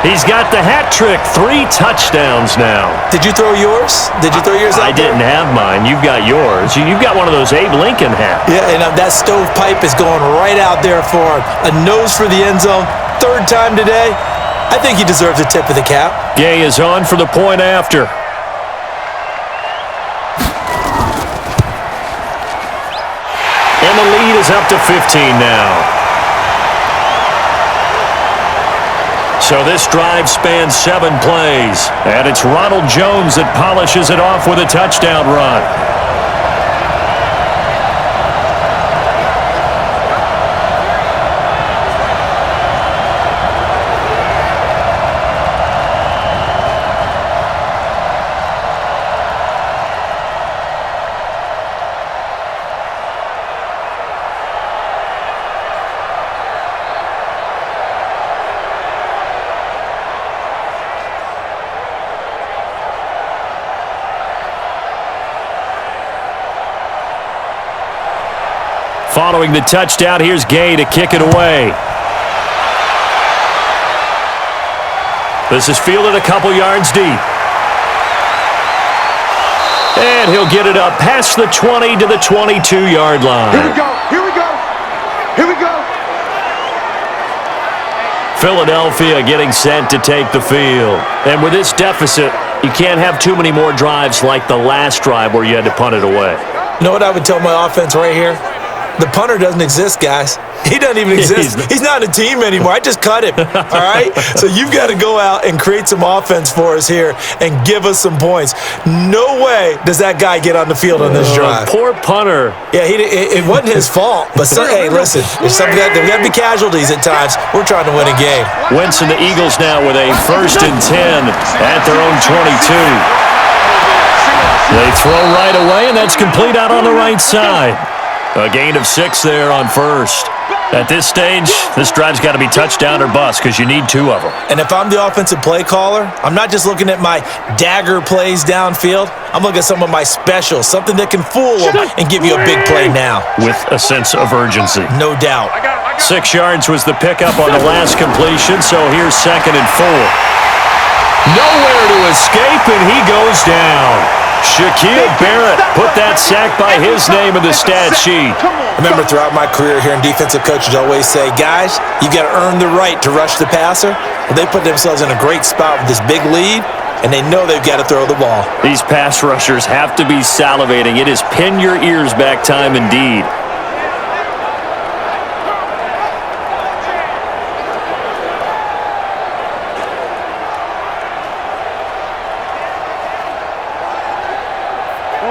He's got the hat trick, 3 touchdowns now. Did you throw yours? Did you throw yours out I didn't have mine. You've got yours. You've got one of those Abe Lincoln hats. Yeah, and that stovepipe is going right out there for him. A nose for the end zone. 3rd time today. I think he deserves a tip of the cap. Gay is on for the point after. And the lead is up to 15 now. So this drive spans 7 plays, and it's Ronald Jones that polishes it off with a touchdown run. Following the touchdown, here's Gay to kick it away. This is fielded a couple yards deep. And he'll get it up past the 20 to the 22-yard line. Here we go. Here we go. Here we go. Philadelphia getting set to take the field. And with this deficit, you can't have too many more drives like the last drive where you had to punt it away. You know what I would tell my offense right here? The punter doesn't exist, guys. He doesn't even exist. He's not a team anymore. I just cut him, all right? So you've got to go out and create some offense for us here and give us some points. No way does that guy get on the field on this drive. Poor punter. Yeah, it wasn't his fault. But, hey, listen, there's there got to be casualties at times. We're trying to win a game. Wentz and the Eagles now with a 1st and 10 at their own 22. They throw right away, and that's complete out on the right side. A gain of 6 there on first. At this stage, this drive's got to be touchdown or bust because you need 2 of them. And if I'm the offensive play caller, I'm not just looking at my dagger plays downfield. I'm looking at some of my specials, something that can fool them and give you a big play now. With a sense of urgency. No doubt. 6 yards was the pickup on the last completion, so here's 2nd and 4. Nowhere to escape, and he goes down. Shaquille Barrett put that sack by his name in the stat sheet. Remember, throughout my career here, defensive coaches always say, guys, you got to earn the right to rush the passer. Well, they put themselves in a great spot with this big lead, and they know they've got to throw the ball. These pass rushers have to be salivating. It is pin your ears back time indeed.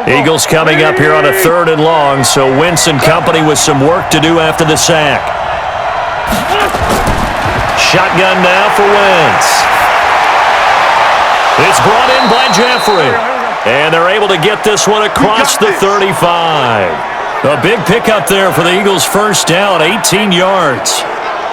Eagles coming up here on a 3rd and long, so Wentz and company with some work to do after the sack. Shotgun now for Wentz. It's brought in by Jeffrey. And they're able to get this one across the 35. A big pickup there for the Eagles' 1st down, 18 yards.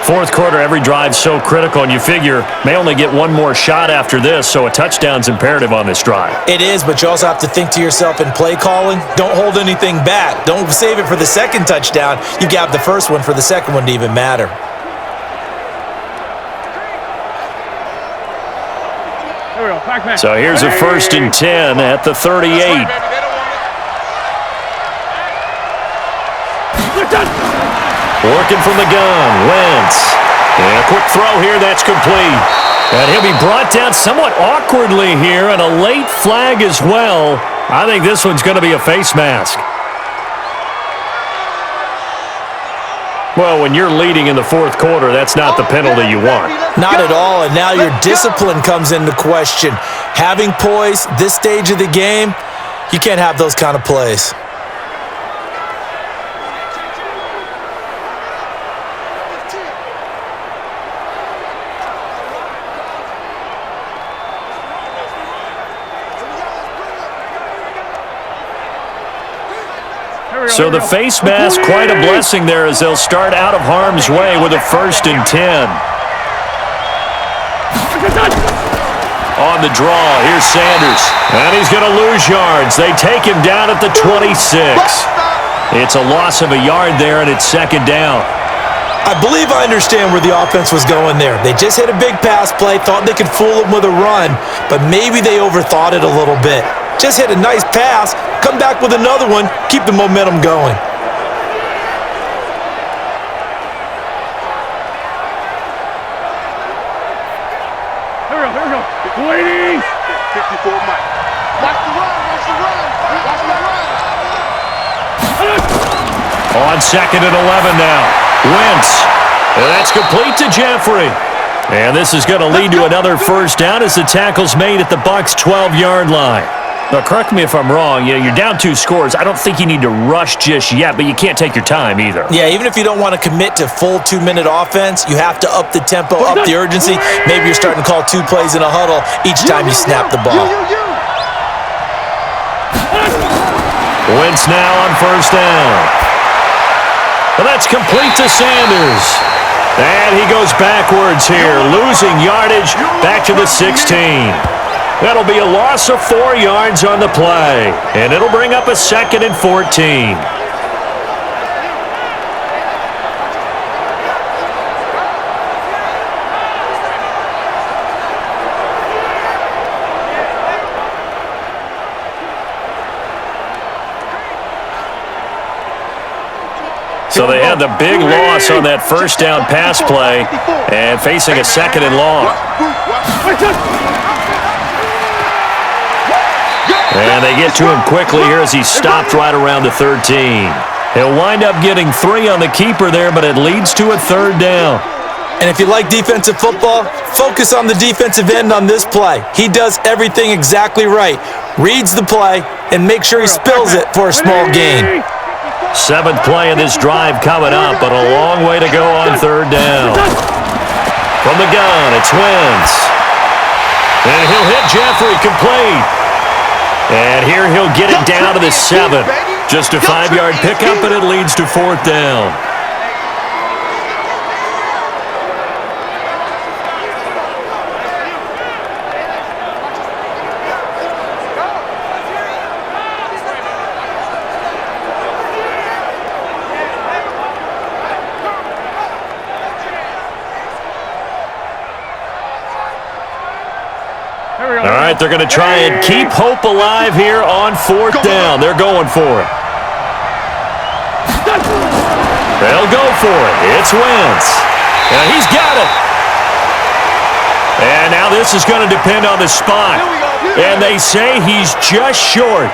4th quarter, every drive so critical, and you figure may only get 1 more shot after this, so a touchdown's imperative on this drive. It is, but you also have to think to yourself in play calling, don't hold anything back. Don't save it for the 2nd touchdown. You got the 1st one for the 2nd one to even matter. So here's a 1st and 10 at the 38. Working from the gun, Wentz. And a quick throw here, that's complete. And he'll be brought down somewhat awkwardly here, and a late flag as well. I think this one's going to be a face mask. Well, when you're leading in the 4th quarter, that's not the penalty you want. Not at all, and now your discipline comes into question. Having poise, this stage of the game, you can't have those kind of plays. So the face mask, quite a blessing there as they'll start out of harm's way with a 1st and 10. On the draw, here's Sanders. And he's going to lose yards. They take him down at the 26. It's a loss of a yard there, and it's second down. I believe I understand where the offense was going there. They just hit a big pass play, thought they could fool them with a run, but maybe they overthought it a little bit. Just hit a nice pass, come back with another one, keep the momentum going. Here we go. 280. 54 Mike. Watch the run, watch the run, watch the run. On second and 11 now. Wentz. And that's complete to Jeffrey. And this is going to lead to another first down as the tackle's made at the Bucs' 12-yard line. Now, correct me if I'm wrong. You're down 2 scores. I don't think you need to rush just yet, but you can't take your time either. Yeah, even if you don't want to commit to full 2-minute offense, you have to up the tempo, up the urgency. Maybe you're starting to call 2 plays in a huddle each time you snap the ball. Wentz now on first down. And that's complete to Sanders. And he goes backwards here, losing yardage back to the 16. That'll be a loss of 4 yards on the play. And it'll bring up a 2nd and 14. So they had the big loss on that first down pass play and facing a 2nd and long. And they get to him quickly here as he stopped right around the 13. He'll wind up getting 3 on the keeper there, but it leads to a 3rd down. And if you like defensive football, focus on the defensive end on this play. He does everything exactly right. Reads the play and makes sure he spills it for a small gain. 7th play of this drive coming up, but a long way to go on 3rd down. From the gun, it's Wentz. And he'll hit Jeffrey complete. And here he'll get it down to the 7. Just a 5-yard pickup, and it leads to 4th down. All right, they're going to try and keep hope alive here on 4th down. They're going for it. They'll go for it. It's Wentz. And he's got it. And now this is going to depend on the spot. And they say he's just short.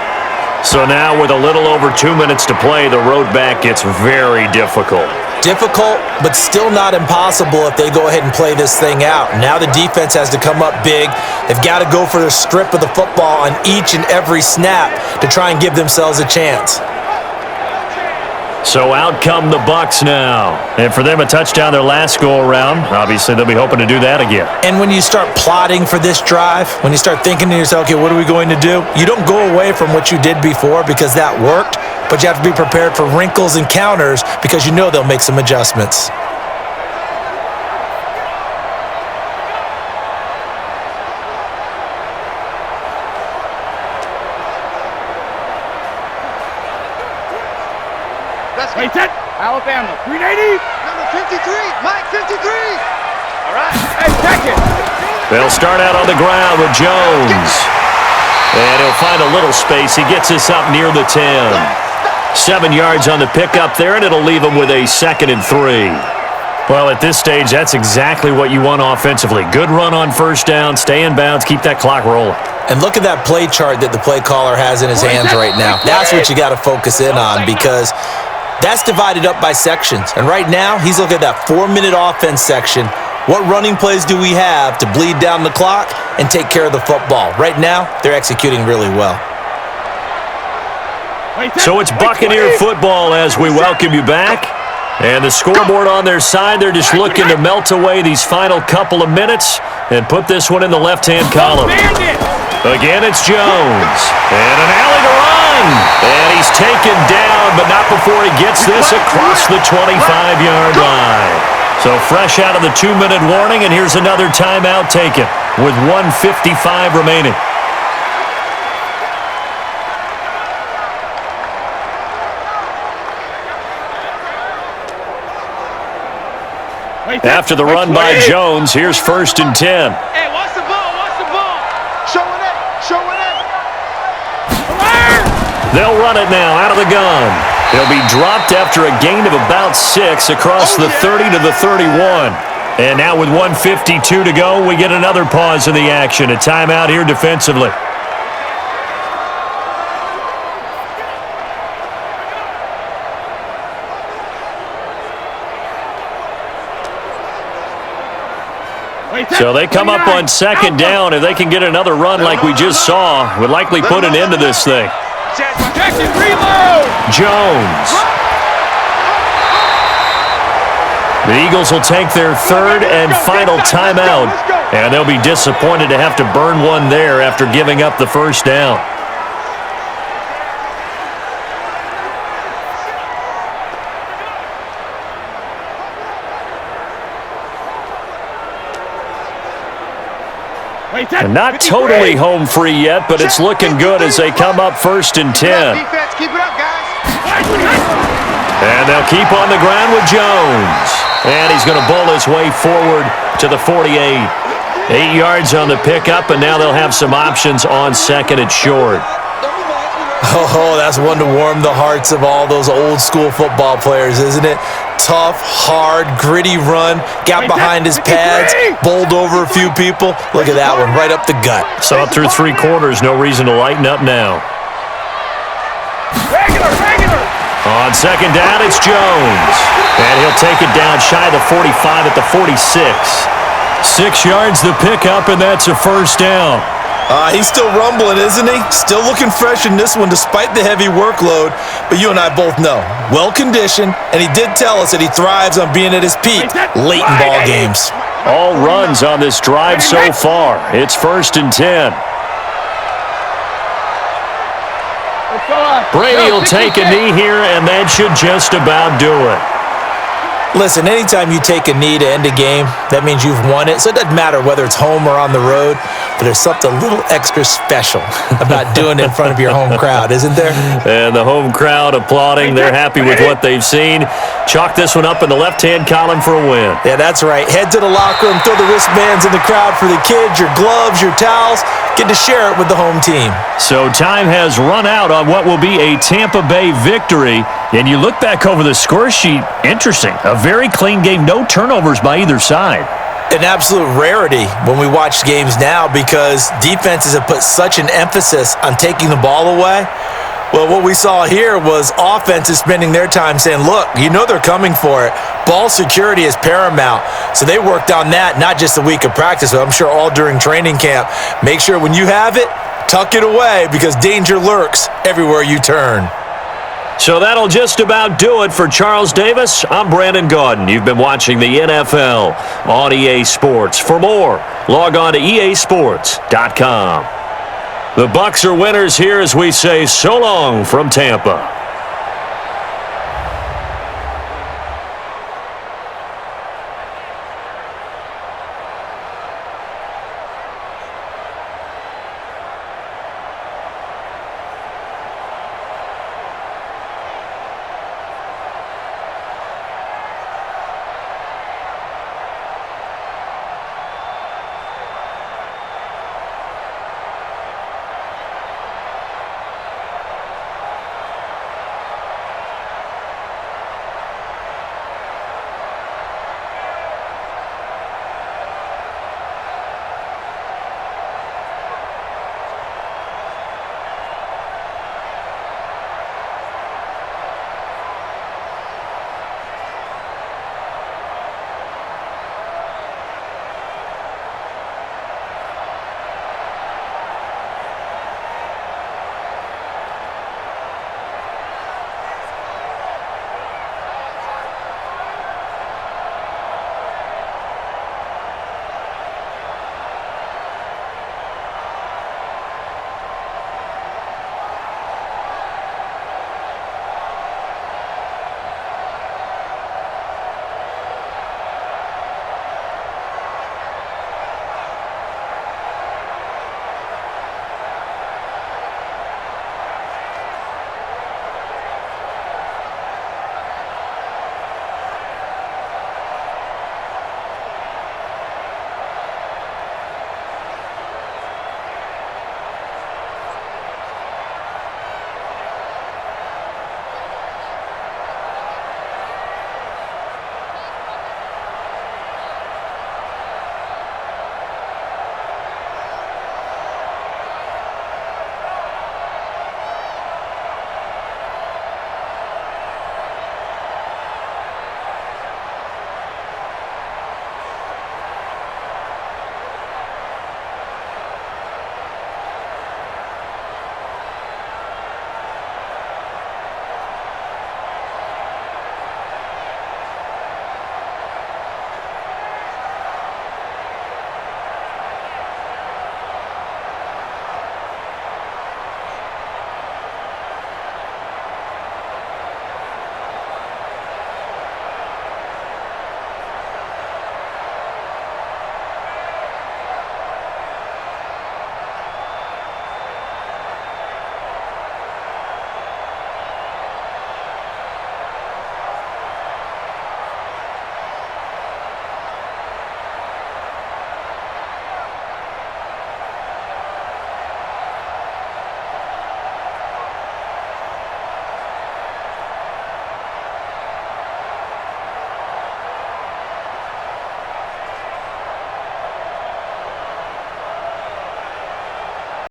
So now with a little over 2 minutes to play, the road back gets very difficult. Difficult, but still not impossible if they go ahead and play this thing out. Now the defense has to come up big. They've got to go for the strip of the football on each and every snap to try and give themselves a chance. So out come the Bucs now. And for them, a touchdown their last go-around. Obviously, they'll be hoping to do that again. And when you start plotting for this drive, when you start thinking to yourself, okay, what are we going to do? You don't go away from what you did before because that worked, but you have to be prepared for wrinkles and counters because you know they'll make some adjustments. Wait, set. Alabama, 380. Number 53, Mike 53. All right. Hey, check it. They'll start out on the ground with Jones. And he'll find a little space. He gets this up near the 10. 7 yards on the pickup there, and it'll leave him with a 2nd and 3. Well, at this stage, that's exactly what you want offensively. Good run on first down, stay in bounds, keep that clock rolling. And look at that play chart that the play caller has in his hands right now. That's what you got to focus in on because that's divided up by sections. And right now, he's looking at that 4-minute offense section. What running plays do we have to bleed down the clock and take care of the football? Right now, they're executing really well. So it's Buccaneer football as we welcome you back. And the scoreboard on their side, they're just looking to melt away these final couple of minutes and put this one in the left-hand column. Again, it's Jones. And an alley to run. And he's taken down, but not before he gets this across the 25-yard line. So fresh out of the 2-minute warning, and here's another timeout taken. with 1:55 remaining. After the run by Jones, here's 1st and 10. Hey, watch the ball, watch the ball. Showing it, showing it. They'll run it now out of the gun. They'll be dropped after a gain of about 6 across the 30 to the 31. And now with 1:52 to go, we get another pause in the action. A timeout here defensively. So they come up on 2nd down. If they can get another run like we just saw, would likely put an end to this thing. Jones. The Eagles will take their 3rd and final timeout, and they'll be disappointed to have to burn one there after giving up the 1st down. And not totally home free yet, but it's looking good as they come up 1st and 10. Defense, keep it up, guys. And they'll keep on the ground with Jones. And he's going to bowl his way forward to the 48. 8 yards on the pickup, and now they'll have some options on 2nd and short. Oh, that's one to warm the hearts of all those old school football players, isn't it? Tough, hard, gritty run, got behind his pads, bowled over a few people. Look at that one, right up the gut. Saw it through 3 quarters, no reason to lighten up now. On 2nd down, it's Jones. And he'll take it down shy of the 45 at the 46. 6 yards the pickup, and that's a 1st down. He's still rumbling, isn't he? Still looking fresh in this one despite the heavy workload. But you and I both know, well-conditioned, and he did tell us that he thrives on being at his peak late in ball games. All runs on this drive so far. It's 1st and 10. Brady will take a knee here, and that should just about do it. Listen, anytime you take a knee to end a game, that means you've won it. So it doesn't matter whether it's home or on the road, but there's something a little extra special about doing it in front of your home crowd, isn't there? And the home crowd applauding. They're happy with what they've seen. Chalk this one up in the left-hand column for a win. Yeah, that's right. Head to the locker room, throw the wristbands in the crowd for the kids, your gloves, your towels. Get to share it with the home team. So time has run out on what will be a Tampa Bay victory. And you look back over the score sheet, interesting. A very clean game, no turnovers by either side. An absolute rarity when we watch games now because defenses have put such an emphasis on taking the ball away. Well, what we saw here was offenses spending their time saying, look, you know they're coming for it. Ball security is paramount. So they worked on that, not just a week of practice, but I'm sure all during training camp. Make sure when you have it, tuck it away because danger lurks everywhere you turn. So that'll just about do it for Charles Davis. I'm Brandon Gaudin. You've been watching the NFL on EA Sports. For more, log on to easports.com. The Bucs are winners here as we say so long from Tampa.